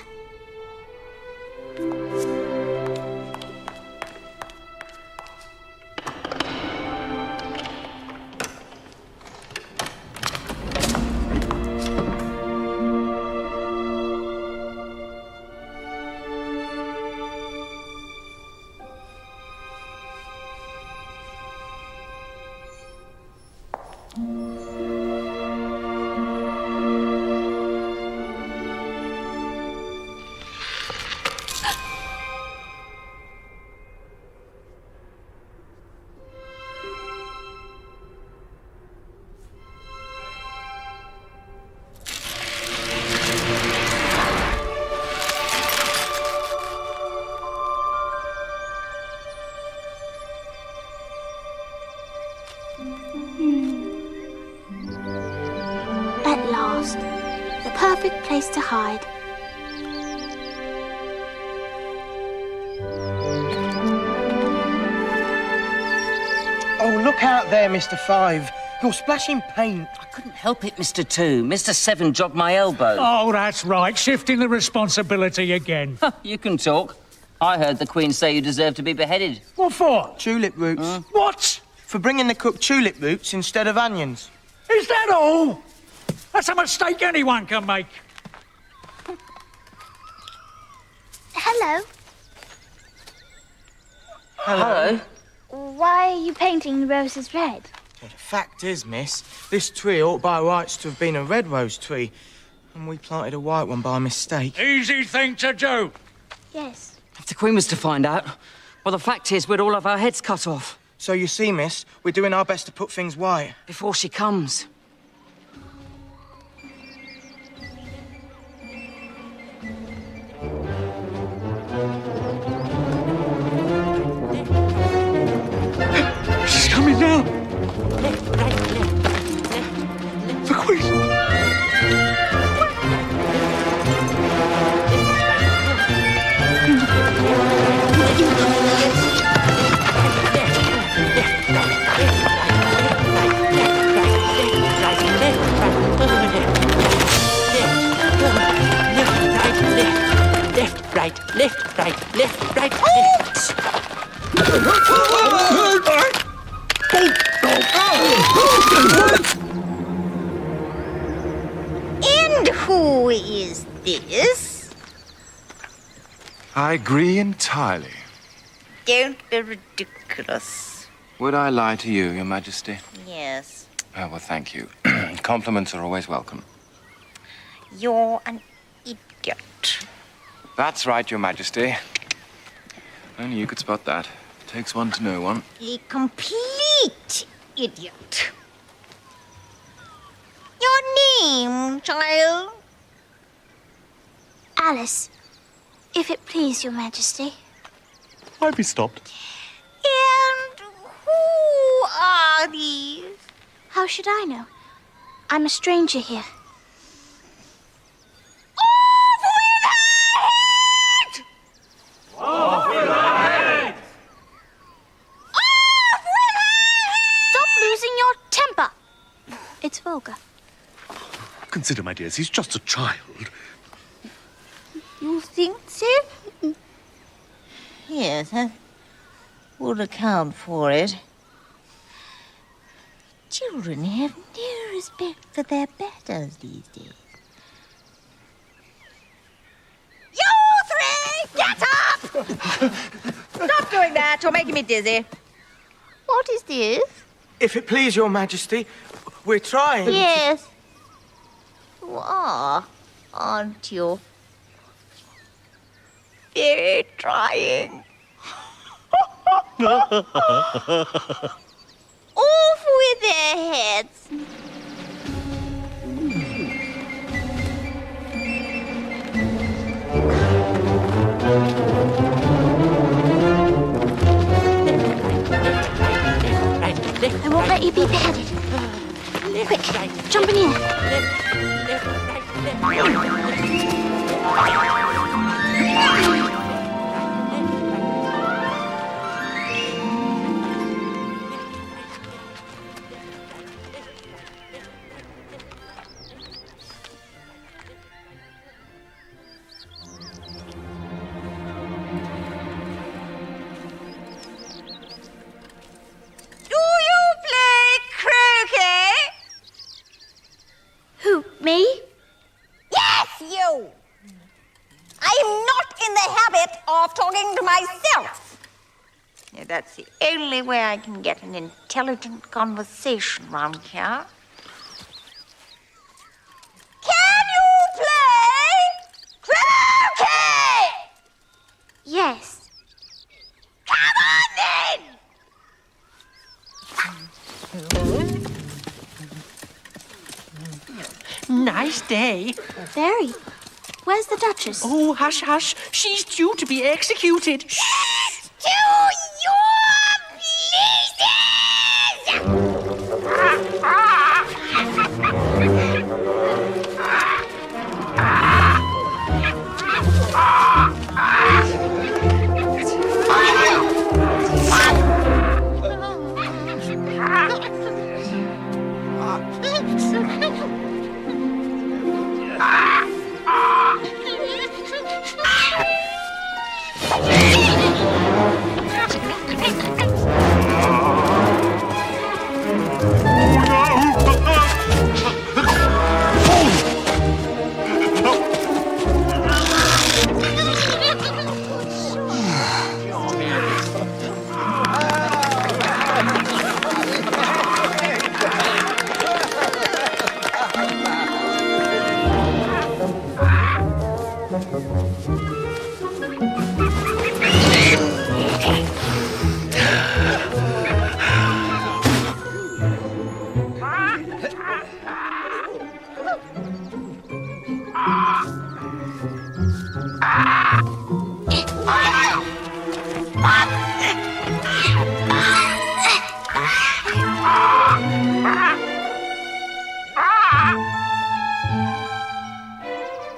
At last, the perfect place to hide. Oh, look out there, Mr. 5. You're splashing paint. I couldn't help it, Mr. 2. Mr. 7 jogged my elbow. Oh, that's right. Shifting the responsibility again. You can talk. I heard the Queen say you deserve to be beheaded. What for? Tulip roots. What? For bringing the cook tulip roots instead of onions. Is that all? That's a mistake anyone can make. Hello. Hello? Why are you painting the roses red? The fact is, miss, this tree ought by rights to have been a red rose tree, and we planted a white one by mistake. Easy thing to do. Yes. If the Queen was to find out, well, the fact is we'd all have our heads cut off. So you see, miss, we're doing our best to put things white. Before she comes. She's coming now. The Queen. Left, right. And who is this? I agree entirely. Don't be ridiculous. Would I lie to you, Your Majesty? Yes. Oh, well, thank you. Compliments are always welcome. You're an idiot. That's right, Your Majesty. Only you could spot that. Takes one to know one. A complete idiot. Your name, child? Alice, if it please your majesty. I'd be stopped. And who are these? How should I know? I'm a stranger here. Stop losing your temper. It's vulgar. Consider, my dears, he's just a child. You think so? Yes, would account for it. Children have no respect for their betters these days. You three, get up! Stop doing that. You're making me dizzy. What is this? If it please your majesty, we're trying. Yes. You are, aren't you? Very trying. Off with their heads. I won't let you be beheaded. Quick, jump in here. Me? Yes, you! I'm not in the habit of talking to myself. Yeah, that's the only way I can get an intelligent conversation round here. Can you play croquet? Yes. Come on, then! Nice day. Very. Where's the Duchess? Oh, hush, hush. She's due to be executed. Yes, to your pleases!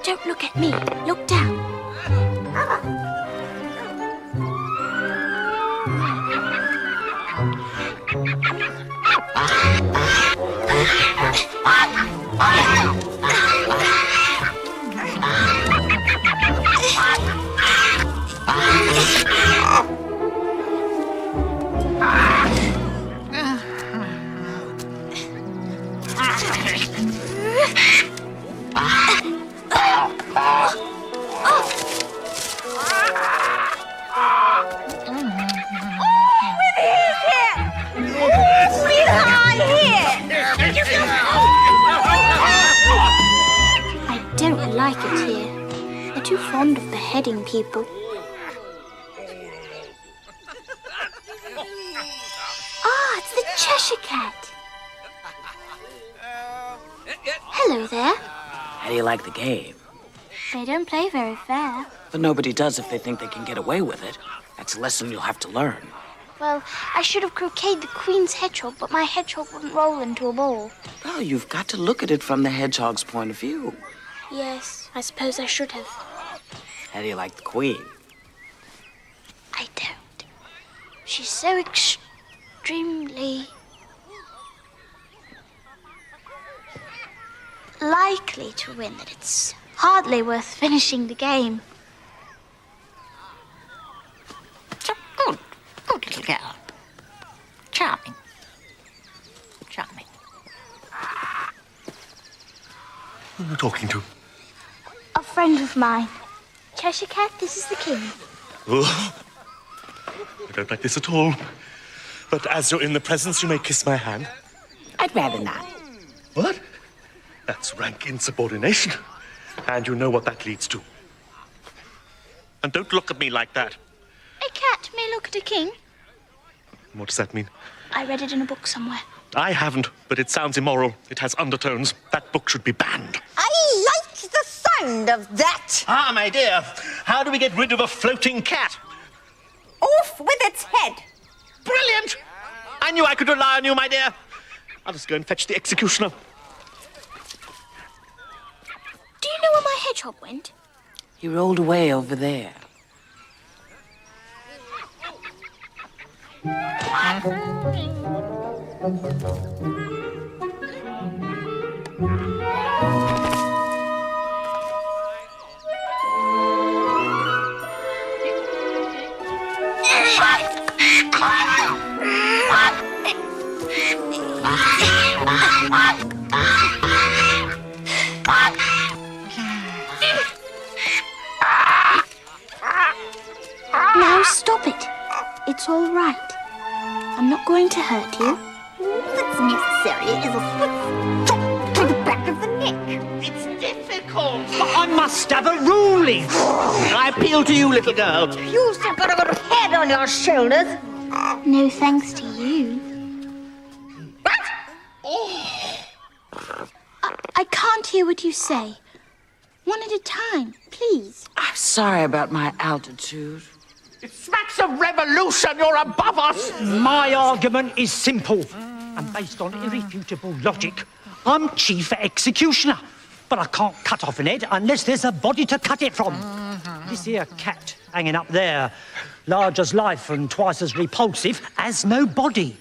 Don't look at me. Look down. I don't like it here. They're too fond of beheading people. Ah, it's the Cheshire Cat. Hello there. How do you like the game? They don't play very fair. But nobody does if they think they can get away with it. That's a lesson you'll have to learn. Well, I should have croqueted the Queen's hedgehog, but my hedgehog wouldn't roll into a ball. Well, you've got to look at it from the hedgehog's point of view. Yes, I suppose I should have. How do you like the Queen? I don't. She's so extremely likely to win that it's hardly worth finishing the game. Good little girl. charming. Who are you talking to? A friend of mine. Cheshire Cat, this is the king. Oh, I don't like this at all. But as you're in the presence, you may kiss my hand. I'd rather not. What? That's rank insubordination. And you know what that leads to. And don't look at me like that. A cat may look at a king. What does that mean? I read it in a book somewhere. I haven't, but it sounds immoral. It has undertones. That book should be banned. I like the sound of that. Ah, my dear, how do we get rid of a floating cat? Off with its head. Brilliant! I knew I could rely on you, my dear. I'll just go and fetch the executioner. Do you know where my hedgehog went? He rolled away over there. Now stop it. It's all right. I'm not going to hurt you. What's necessary is a swift chop to the back of the neck. It's difficult. I must have a ruling. I appeal to you, little girl. You've still got a good head on your shoulders. No thanks to you. I can't hear what you say. One at a time, please. I'm sorry about my altitude. It smacks of revolution. You're above us. My argument is simple and based on irrefutable logic. I'm chief executioner, but I can't cut off an head unless there's a body to cut it from. This here cat hanging up there, large as life and twice as repulsive, has no body.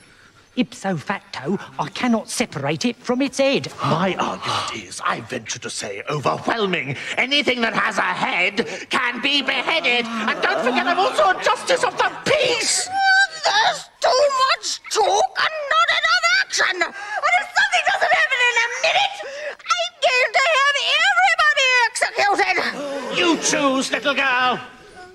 Ipso facto, I cannot separate it from its head. My argument is, I venture to say, overwhelming. Anything that has a head can be beheaded. And don't forget, I'm also a justice of the peace. There's too much talk and not enough action. And if something doesn't happen in a minute, I'm going to have everybody executed. You choose, little girl.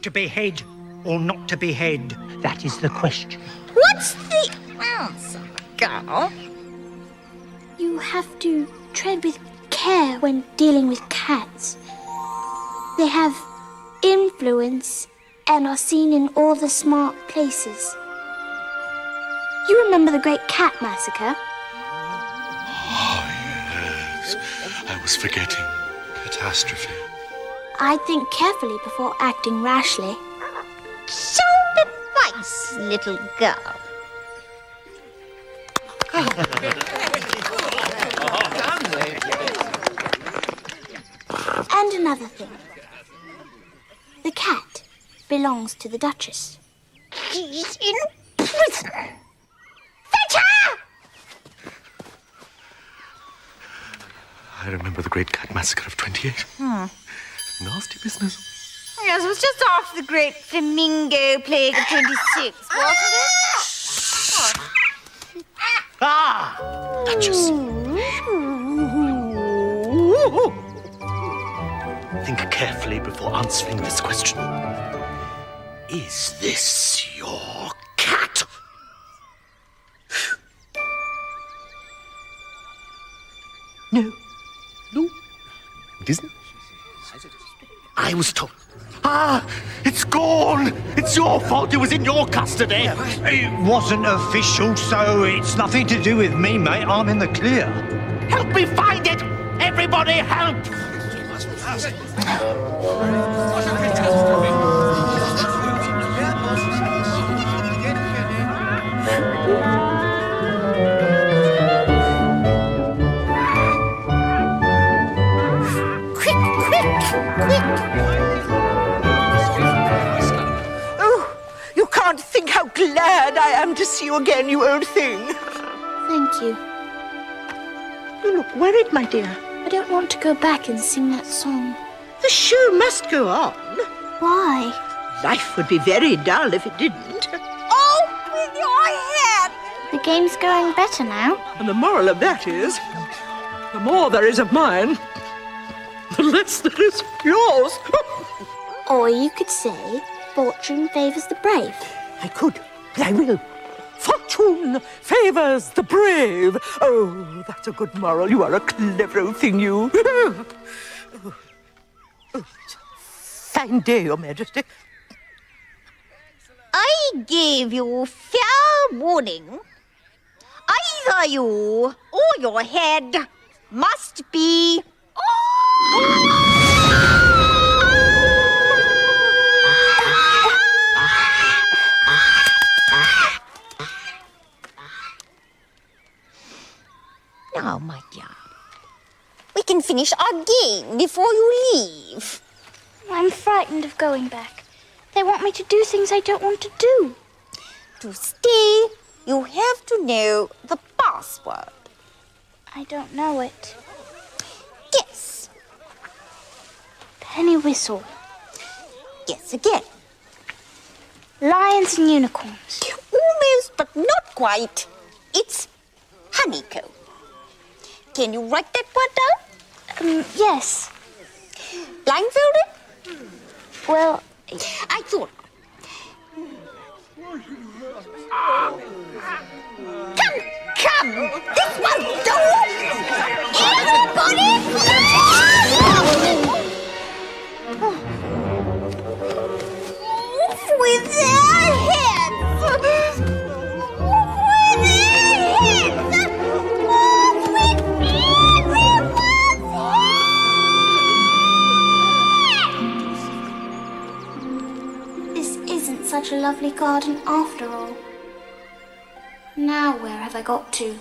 To behead or not to behead, that is the question. What's the answer, girl? You have to tread with care when dealing with cats. They have influence and are seen in all the smart places. You remember the Great Cat Massacre? Oh, yes. I was forgetting. Catastrophe. I'd think carefully before acting rashly. Sound advice, little girl. And another thing. The cat belongs to the Duchess. She's in prison. Fetch her! I remember the Great Cat Massacre of 28. Nasty business. Yes, it was just after the Great Flamingo Plague of 26, wasn't it? Ah! Duchess. Think carefully before answering this question. Is this your cat? No. No. It isn't? I was told. Ah! It's gone! It's your fault. It was in your custody. It wasn't official, so it's nothing to do with me, mate. I'm in the clear. Help me find it! Everybody help! Oh, you can't think how glad I am to see you again, you old thing. Thank you. You look worried, my dear. I don't want to go back and sing that song. The show must go on. Why? Life would be very dull if it didn't. Off with your head! The game's going better now. And the moral of that is, the more there is of mine, the less there is of yours. Or you could say, fortune favours the brave. I could, but I will. Fortune favours the brave. Oh, that's a good moral. You are a clever old thing, you. Fine day, Your Majesty. I gave you fair warning. Either you or your head must be... Now, my dear, we can finish our game before you leave. I'm frightened of going back. They want me to do things I don't want to do. To stay, you have to know the password. I don't know it. Guess. Penny whistle. Guess again. Lions and unicorns. Almost, but not quite. It's honeycomb. Can you write that word down? Yes. Blindfolded? Well, I thought. Come! This won't do! Everybody! Off with their heads! Off with their heads! Off with everyone's heads! This isn't such a lovely garden after all. Now where have I got to?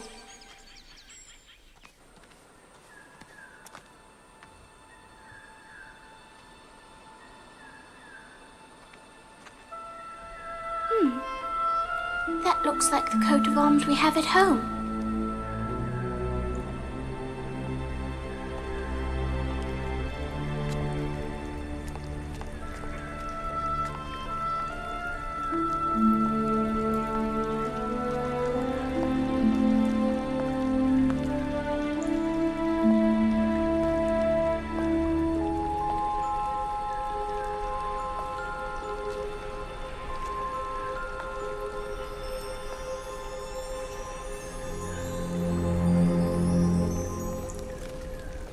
That looks like the coat of arms we have at home.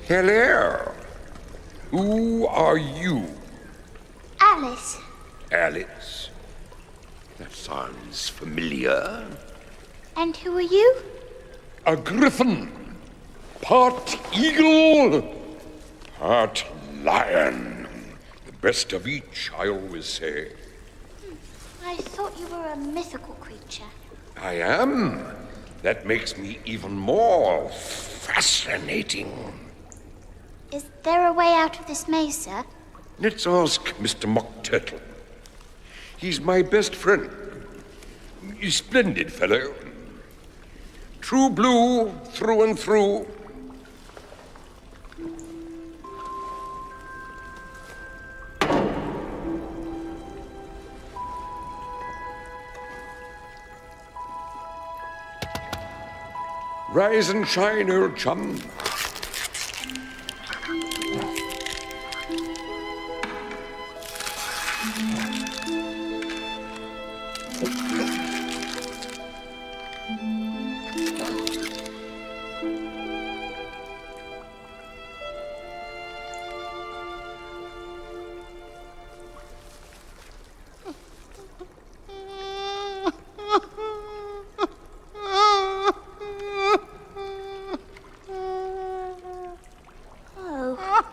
Hello. Who are you? Alice. Alice. That sounds familiar. And who are you? A griffin. Part eagle. Part lion. The best of each, I always say. I thought you were a mythical creature. I am. That makes me even more fascinating. Is there a way out of this maze, sir? Let's ask Mr. Mock Turtle. He's my best friend. He's a splendid fellow. True blue through and through. Rise and shine, old chum.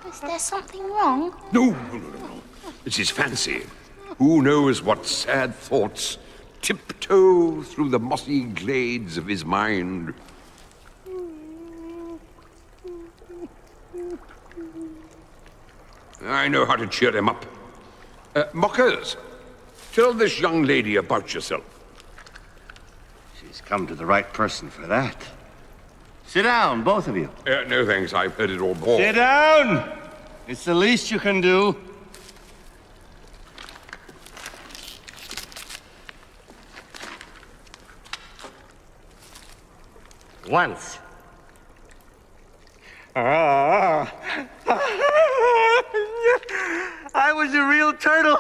Is there something wrong? No. It's his fancy. Who knows what sad thoughts tiptoe through the mossy glades of his mind? I know how to cheer him up. Mockers, tell this young lady about yourself. She's come to the right person for that. Sit down, both of you. No thanks, I've heard it all before. Sit down! It's the least you can do. Once. I was a real turtle.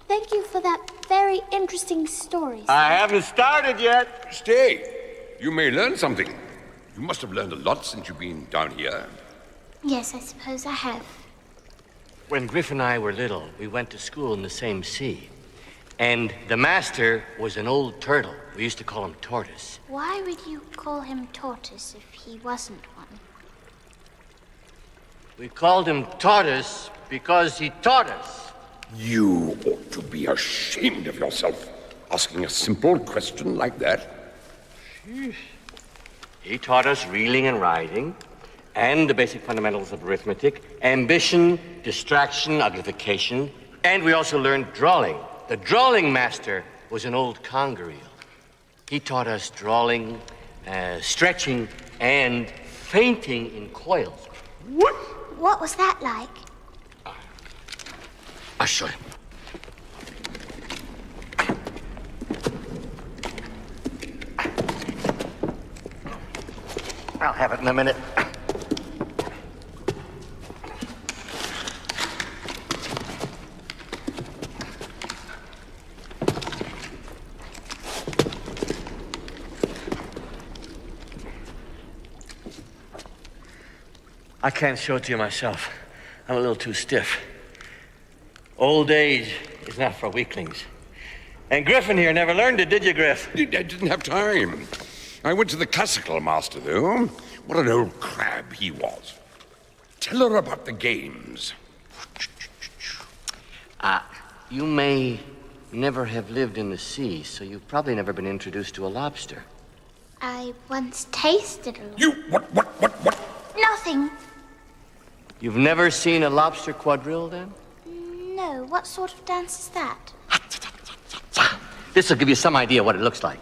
Thank you for that very interesting story, sir. I haven't started yet. Stay. You may learn something. You must have learned a lot since you've been down here. Yes, I suppose I have. When Griff and I were little, we went to school in the same sea. And the master was an old turtle. We used to call him Tortoise. Why would you call him Tortoise if he wasn't one? We called him Tortoise because he taught us. You ought to be ashamed of yourself, asking a simple question like that. He taught us reeling and riding, and the basic fundamentals of arithmetic, ambition, distraction, uglification, and we also learned drawing. The drawing master was an old conger eel. He taught us drawing, stretching, and fainting in coils. What was that like? I'll show you. I'll have it in a minute. I can't show it to you myself. I'm a little too stiff. Old age is not for weaklings. And Griffin here never learned it, did you, Griff? I didn't have time. I went to the classical master, though. What an old crab he was. Tell her about the games. You may never have lived in the sea, so you've probably never been introduced to a lobster. I once tasted a... You, what? Nothing. You've never seen a lobster quadrille, then? No, what sort of dance is that? This will give you some idea what it looks like.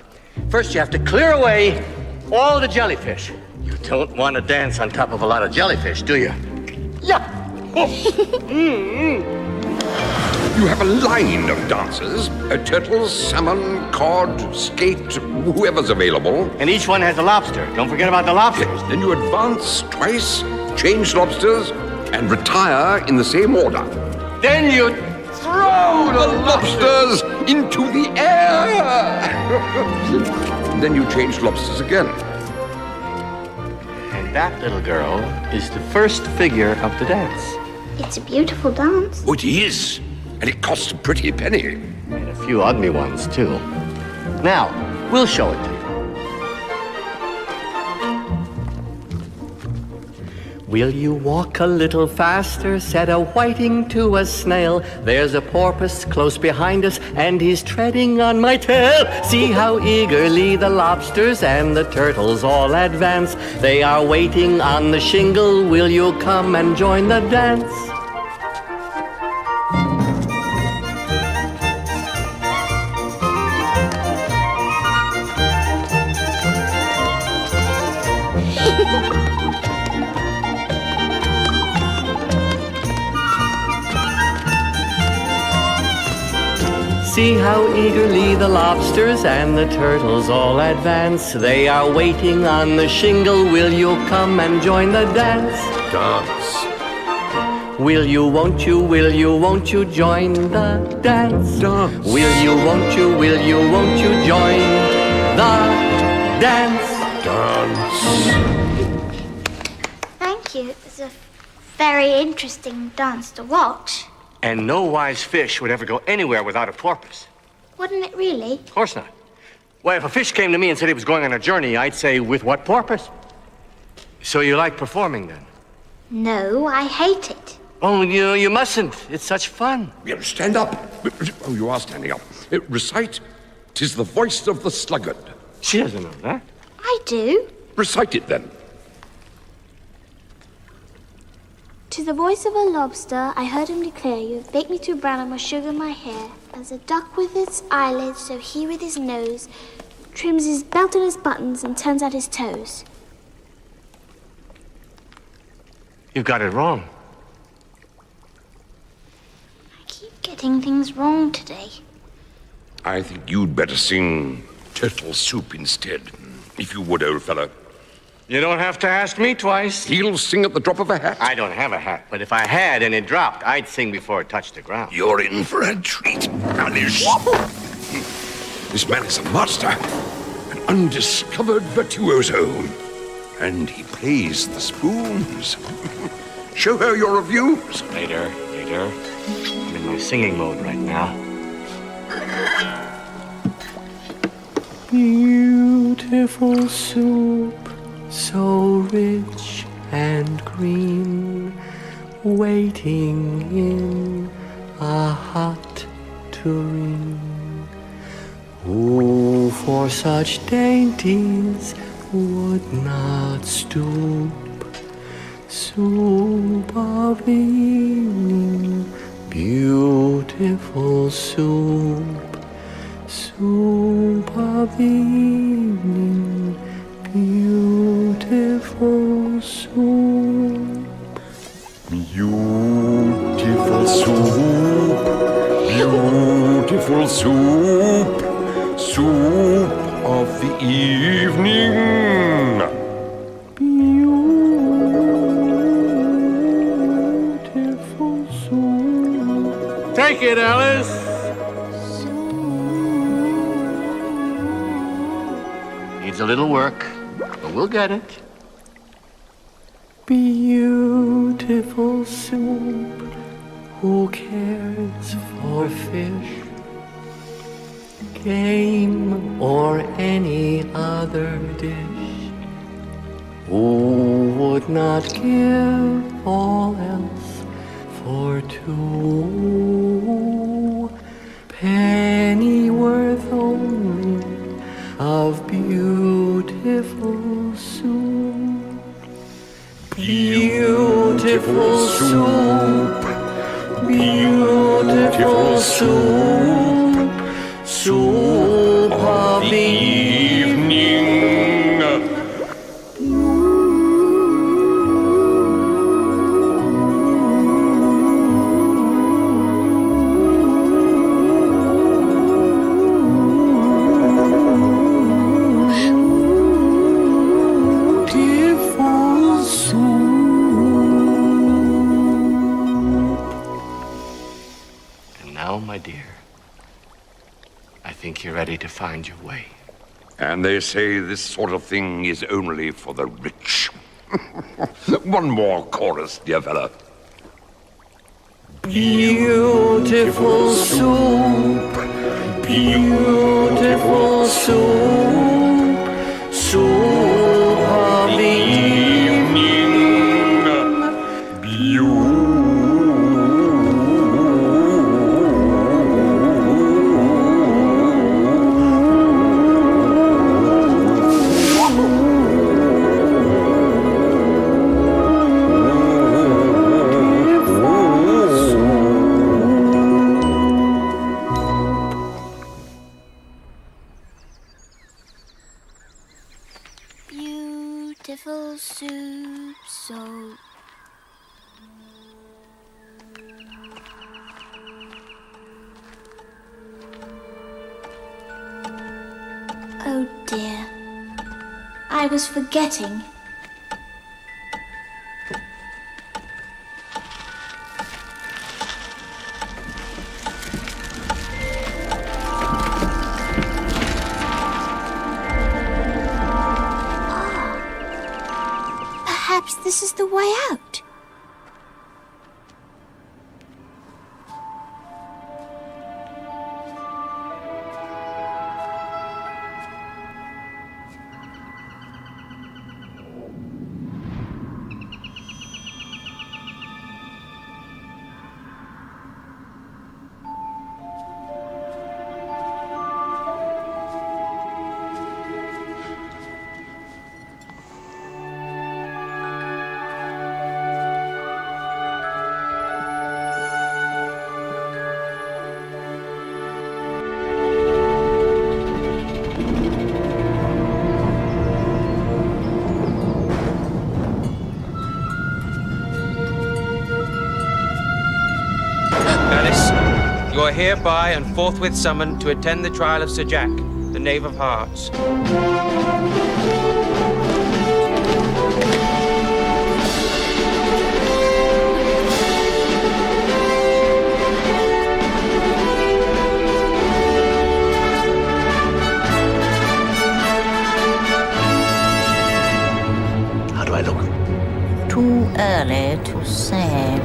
First, you have to clear away all the jellyfish. You don't want to dance on top of a lot of jellyfish, do you? Yeah. You have a line of dancers. Turtles, salmon, cod, skate, whoever's available. And each one has a lobster. Don't forget about the lobsters. Yes, then you advance twice, change lobsters, and retire in the same order. Then you throw the lobsters into the air. Then you change lobsters again. And that little girl is the first figure of the dance. It's a beautiful dance. Oh, it is. And it costs a pretty penny. And a few ugly ones, too. Now, we'll show it to you. Will you walk a little faster? Said a whiting to a snail. There's a porpoise close behind us, and he's treading on my tail. See how eagerly the lobsters and the turtles all advance. They are waiting on the shingle. Will you come and join the dance? See how eagerly the lobsters and the turtles all advance. They are waiting on the shingle. Will you come and join the dance? Dance. Will you, won't you join the dance? Dance. Will you, won't you join the dance? Dance. Thank you. It was a very interesting dance to watch. And no wise fish would ever go anywhere without a porpoise. Wouldn't it really? Of course not. Well, if a fish came to me and said he was going on a journey, I'd say, with what porpoise? So you like performing, then? No, I hate it. Oh, you mustn't. It's such fun. Yeah, stand up. Oh, you are standing up. Recite, "'Tis the voice of the sluggard." She doesn't know that. I do. Recite it, then. To the voice of a lobster, I heard him declare, "You have baked me too brown and must sugar my hair." As a duck with its eyelids, so he with his nose trims his belt and his buttons and turns out his toes. You've got it wrong. getting things wrong today. I think you'd better sing Turtle Soup instead. If you would, old fellow. You don't have to ask me twice. He'll sing at the drop of a hat. I don't have a hat, but if I had and it dropped, I'd sing before it touched the ground. You're in for a treat, Alice. This man is a master, an undiscovered virtuoso. And he plays the spoons. Show her your reviews. Later. I'm in my singing mode right now. Beautiful soup, so rich and green, waiting in a hot tureen. Who for such dainties would not stoop? Soup of the evening, beautiful soup. Soup of the evening, beautiful soup. Beautiful soup, beautiful soup, soup of the evening. Beautiful soup. Take it, Alice. Needs a little work, but we'll get it. Beautiful soup, who cares for fish, game, or any other dish? Who would not give all else for two? Pennyworth only of beautiful soup. Beautiful soup, beautiful soup, soup of the evening. My dear, I think you're ready to find your way. And they say this sort of thing is only for the rich. One more chorus, dear fella. Beautiful soup, beautiful soup, soup of the evening. Beautiful soup, so oh dear, I was forgetting. Perhaps this is the way out. Alice, You are hereby and forthwith summoned to attend the trial of Sir Jack, the Knave of Hearts. How do I look? Too early to say.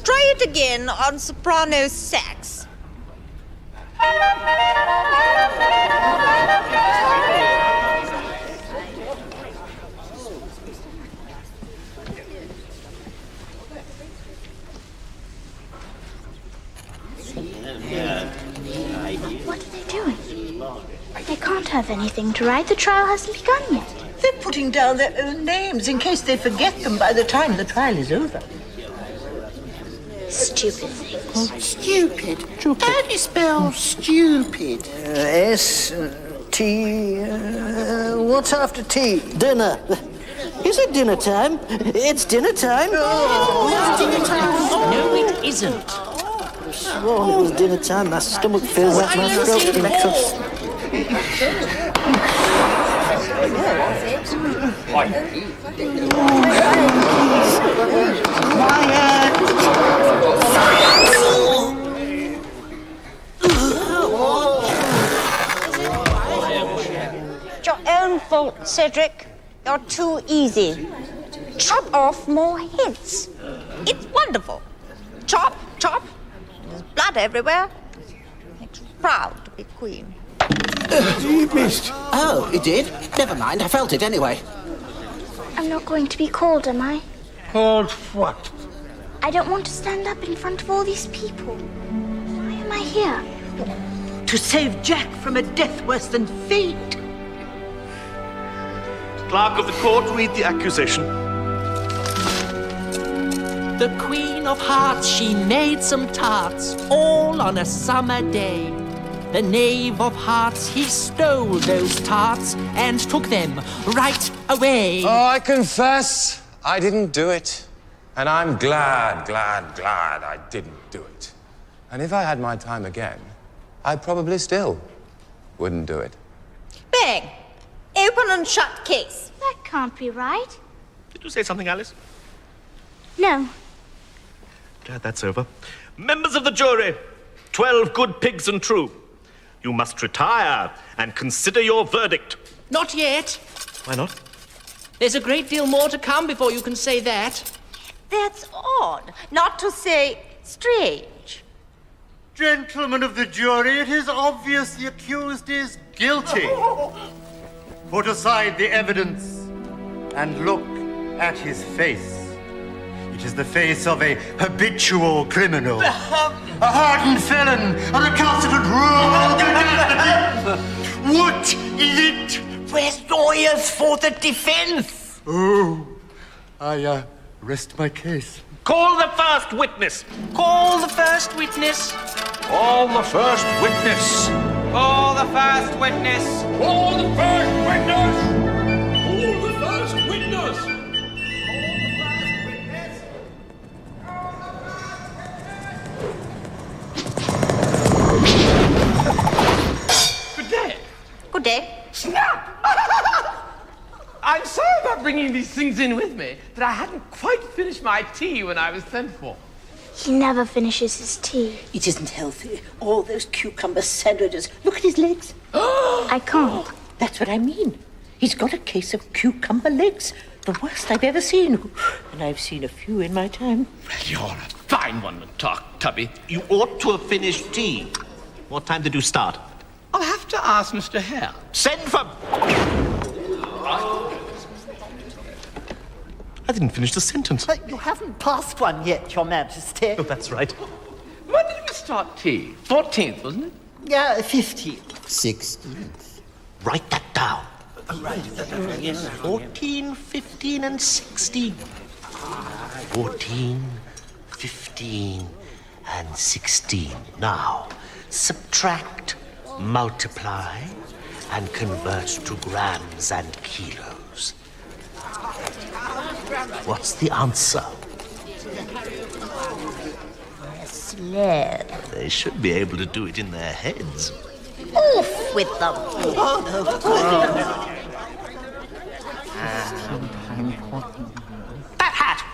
Try it again on soprano sax. What are they doing? They can't have anything to write. The trial hasn't begun yet. They're putting down their own names in case they forget them by the time the trial is over. Stupid things. Stupid. How do you spell stupid? S-T... what's after tea? Dinner. Is it dinner time? It's dinner time. Oh, it's dinner time. No, it isn't. I swore it was dinner time. My stomach fills up my throat. It's your own fault, Cedric. You're too easy. Chop off more heads. It's wonderful. Chop, chop. There's blood everywhere. Makes you proud to be queen. You missed. Oh, it did? Never mind, I felt it anyway. I'm not going to be called, am I? Called what? I don't want to stand up in front of all these people. Why am I here? To save Jack from a death worse than fate. Clerk of the court, read the accusation. The Queen of Hearts, she made some tarts, all on a summer day. The Knave of Hearts, he stole those tarts and took them right away. Oh, I confess, I didn't do it. And I'm glad I didn't do it. And if I had my time again, I probably still wouldn't do it. Bang! Open and shut case. That can't be right. Did you say something, Alice? No. Glad that's over. Members of the jury, 12 good pigs and true. You must retire and consider your verdict. Not yet. Why not? There's a great deal more to come before you can say that. That's odd, not to say strange. Gentlemen of the jury, it is obvious the accused is guilty. Put aside the evidence and look at his face. It is the face of a habitual criminal, a hardened felon, a recalcitrant rogue. What is it? Where's lawyers for the defense? Oh, I rest my case. Call the first witness. Call the first witness. Call the first witness. Call the first witness. Call the first witness. Call the first witness. Good day. Good day. Snap! I'm sorry about bringing these things in with me, but I hadn't quite finished my tea when I was sent for. He never finishes his tea. It isn't healthy. All those cucumber sandwiches. Look at his legs. I can't. That's what I mean. He's got a case of cucumber legs. The worst I've ever seen. And I've seen a few in my time. You're a fine one to talk, Tubby. You ought to have finished tea. What time did you start? I'll have to ask Mr. Hare. Send for... I didn't finish the sentence. You haven't passed one yet, Your Majesty. Oh, that's right. When did we start tea? 14th, wasn't it? Yeah, 15th. 16th. Write that down. 14, 15, and 16. 14, 15, and 16. Now, subtract, multiply, and convert to grams and kilos. What's the answer? Slow. They should be able to do it in their heads. Off with them. That hat!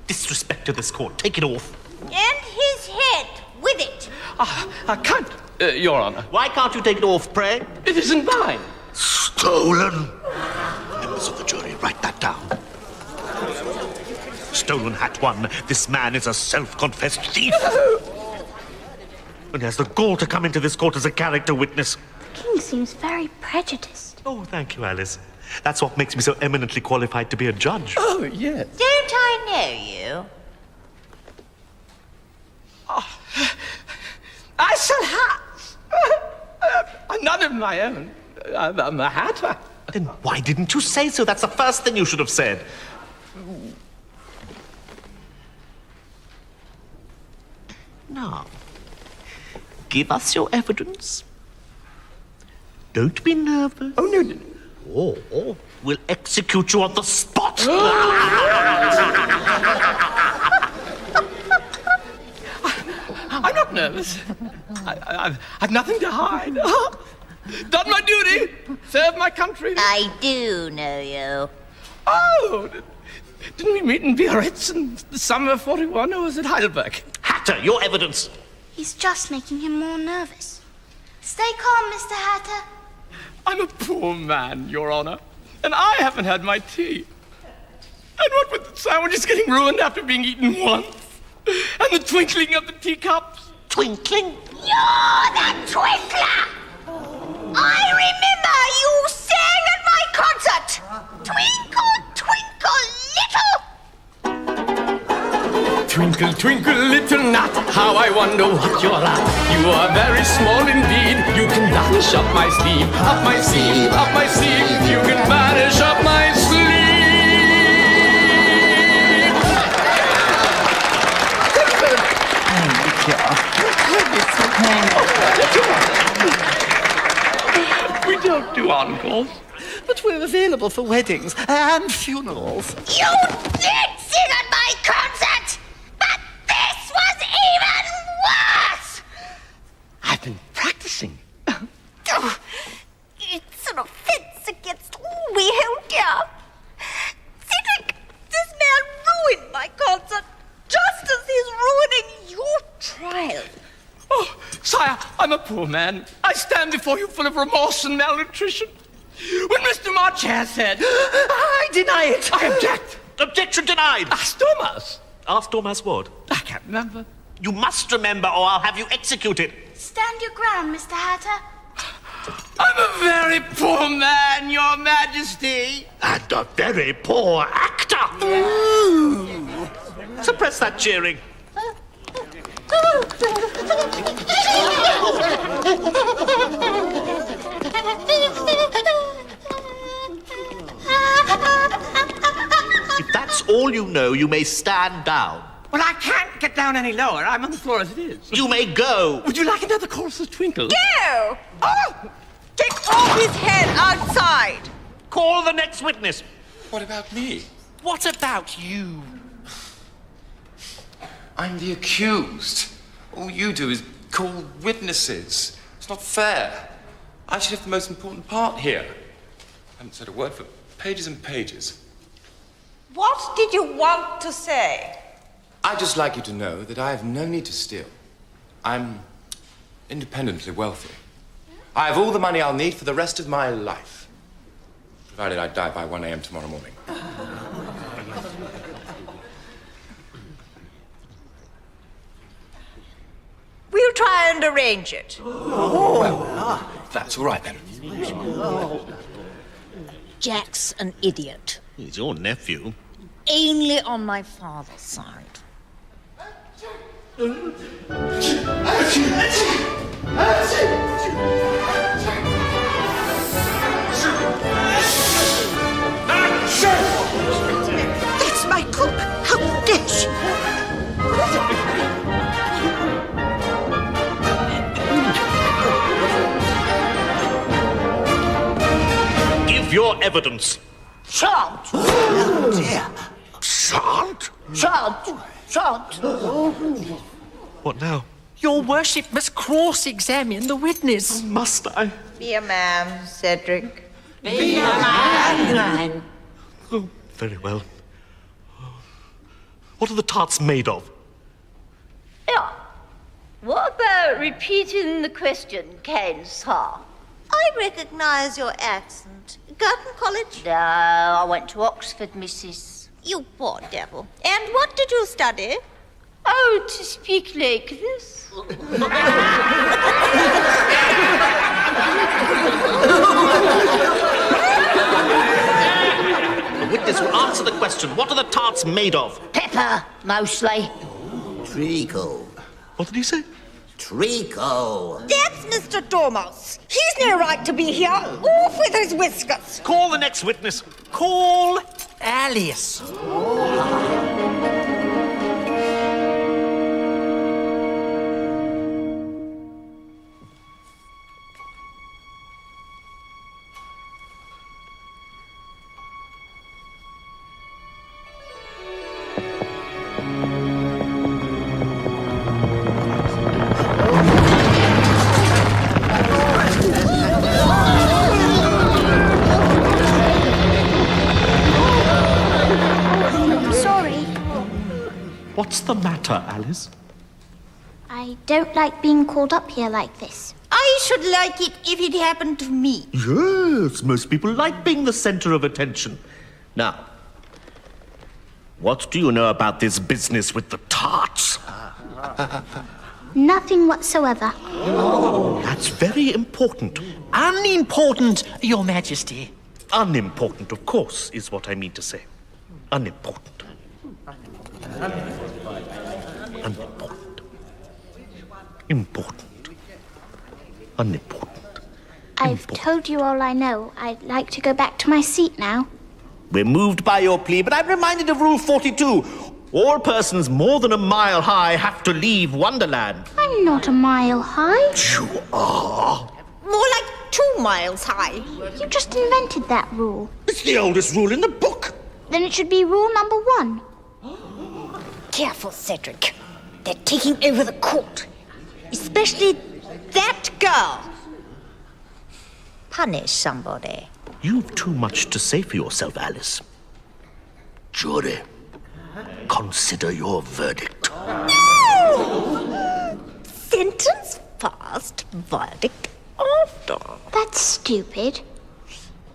Disrespect to this court. Take it off. And his head with it. I can't, Your Honor. Why can't you take it off, pray? It isn't mine. Stolen. Members of the jury, write that down. Stolen hat one. This man is a self-confessed thief. And he has the gall to come into this court as a character witness. The king seems very prejudiced. Oh, thank you, Alice. That's what makes me so eminently qualified to be a judge. Oh, yes. Don't I know you? I sell hats. None of my own. I'm a hatter. Then why didn't you say so? That's the first thing you should have said. Now, give us your evidence. Don't be nervous. Oh, no. Or we'll execute you on the spot. I'm not nervous. I've nothing to hide. Done my duty. Served my country. I do know you. Oh, didn't we meet in Biarritz in the summer of 41, or was it Heidelberg? Hatter, your evidence. He's just making him more nervous. Stay calm, Mr. Hatter. I'm a poor man, Your Honor, and I haven't had my tea. And what with the sandwiches getting ruined after being eaten once, and the twinkling of the teacups. Twinkling? You're the twinkler! I remember you sang at my concert. Twinkle, twinkle, little. Twinkle, twinkle, little nut, how I wonder what you're at. You are very small indeed. You can vanish up my sleeve, up my sleeve, up my sleeve. You can vanish up my sleeve. We don't do encores, but we're available for weddings and funerals. You did sing at my concert, but this was even worse. I've been practicing. Oh, it's an offense against all we hold dear. Cedric, this man ruined my concert just as he's ruining your trial. Oh, sire, I'm a poor man. I stand before you full of remorse and malnutrition. When Mr. Marcher said, I deny it. I object. Objection denied. Ask Thomas. Ask Thomas what? I can't remember. You must remember, or I'll have you executed. Stand your ground, Mr. Hatter. I'm a very poor man, Your Majesty. And a very poor actor. Suppress that cheering. If that's all you know, you may stand down. Well, I can't get down any lower. I'm on the floor as it is. You may go. Would you like another chorus of Twinkle? Go! Oh! Take off his head outside. Call the next witness. What about me? What about you? I'm the accused. All you do is call witnesses. It's not fair. I should have the most important part here. I haven't said a word for pages and pages. What did you want to say? I'd just like you to know that I have no need to steal. I'm independently wealthy. I have all the money I'll need for the rest of my life, provided I die by 1 a.m. tomorrow morning. We'll try and arrange it. Well, that's all right then. Jack's an idiot. He's your nephew. Only on my father's side. That's my cook. How dare she? evidence. Shan't! Oh, dear. Shan't? Shan't! What now? Your worship must cross-examine the witness. Must I? Be a man, Cedric. Be a man. Oh, very well. What are the tarts made of? Yeah. What about repeating the question, kind sir? I recognize your accent. Girton College? No, I went to Oxford, missus. You poor devil. And what did you study? Oh, to speak like this. The witness will answer the question. What are the tarts made of? Pepper, mostly. Treacle. What did he say? Treacle. That's Mr. Dormouse. He's no right to be here. Off with his whiskers. Call the next witness. Call Alice. What's the matter, Alice? I don't like being called up here like this. I should like it if it happened to me. Yes, most people like being the center of attention. Now, what do you know about this business with the tarts? Nothing whatsoever. Oh, that's very important. Unimportant, Your Majesty. Unimportant, of course, is what I mean to say. Unimportant. Unimportant. Important. Unimportant. I've told you all I know. I'd like to go back to my seat now. We're moved by your plea, but I'm reminded of Rule 42. All persons more than a mile high have to leave Wonderland. I'm not a mile high. You are. More like 2 miles high. You just invented that rule. It's the oldest rule in the book. Then it should be rule number 1. Careful, Cedric. They're taking over the court. Especially that girl. Punish somebody. You've too much to say for yourself, Alice. Jury, consider your verdict. No! Sentence first, verdict after. That's stupid.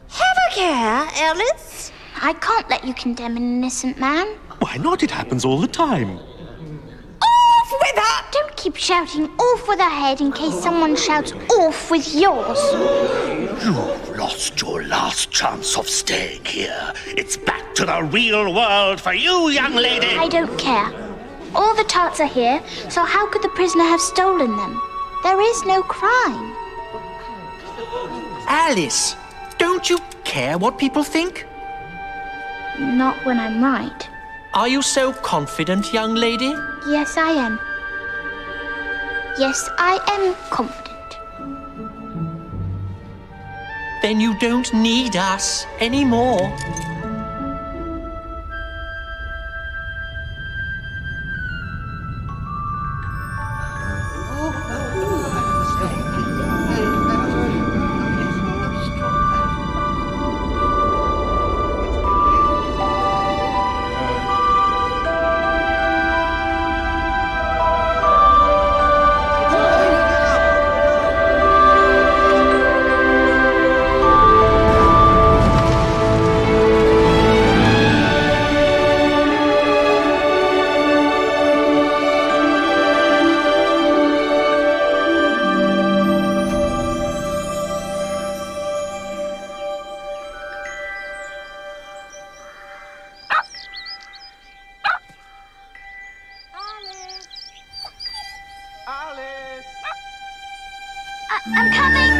Have a care, Alice. I can't let you condemn an innocent man. Why not? It happens all the time. Off with her! Don't keep shouting off with her head in case someone shouts off with yours. You've lost your last chance of staying here. It's back to the real world for you, young lady. I don't care. All the tarts are here, so how could the prisoner have stolen them? There is no crime. Alice, don't you care what people think? Not when I'm right. Are you so confident, young lady? Yes, I am. Yes, I am confident. Then you don't need us anymore. I'm coming.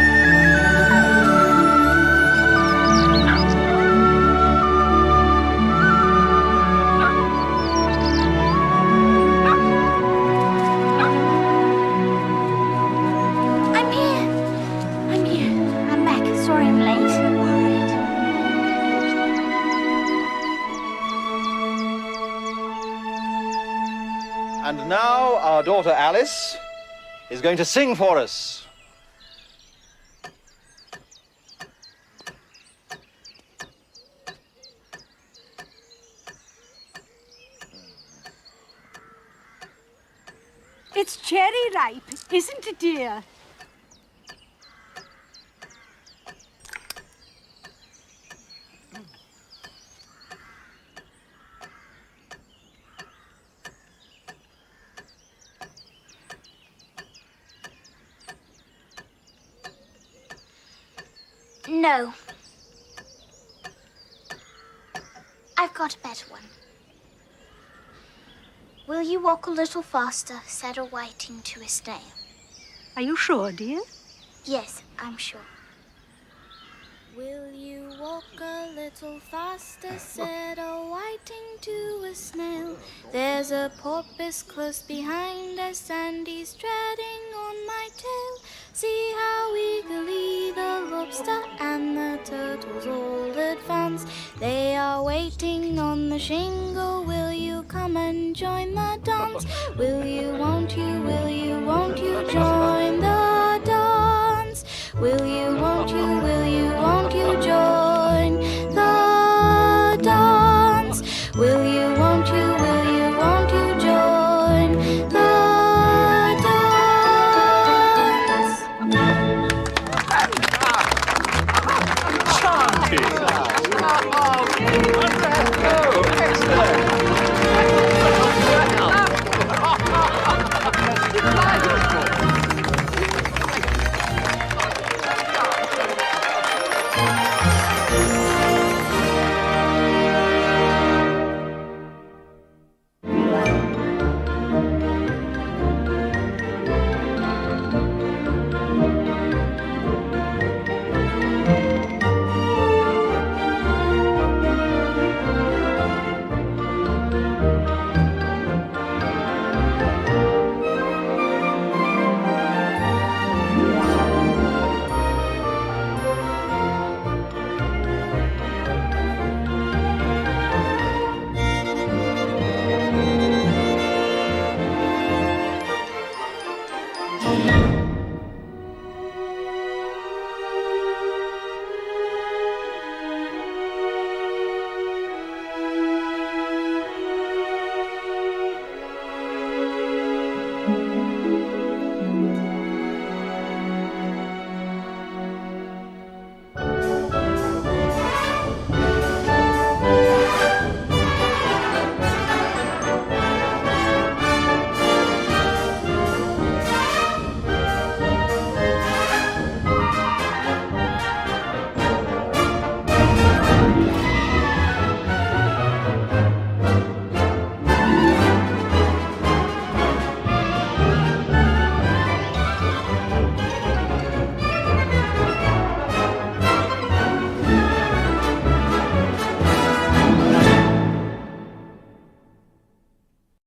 I'm here. I'm back. Sorry I'm late. And now our daughter Alice is going to sing for us. It's cherry ripe, isn't it, dear? No. I've got a better one. Will you walk a little faster, said a whiting to a snail. Are you sure, dear? Yes, I'm sure. Will you walk a little faster, said a whiting to a snail. There's a porpoise close behind us, and he's treading on my tail. See how eagerly the lobster and the turtles all advance. They are waiting on the shingle. Will you come and join the dance? Will you, won't you join the dance? Will you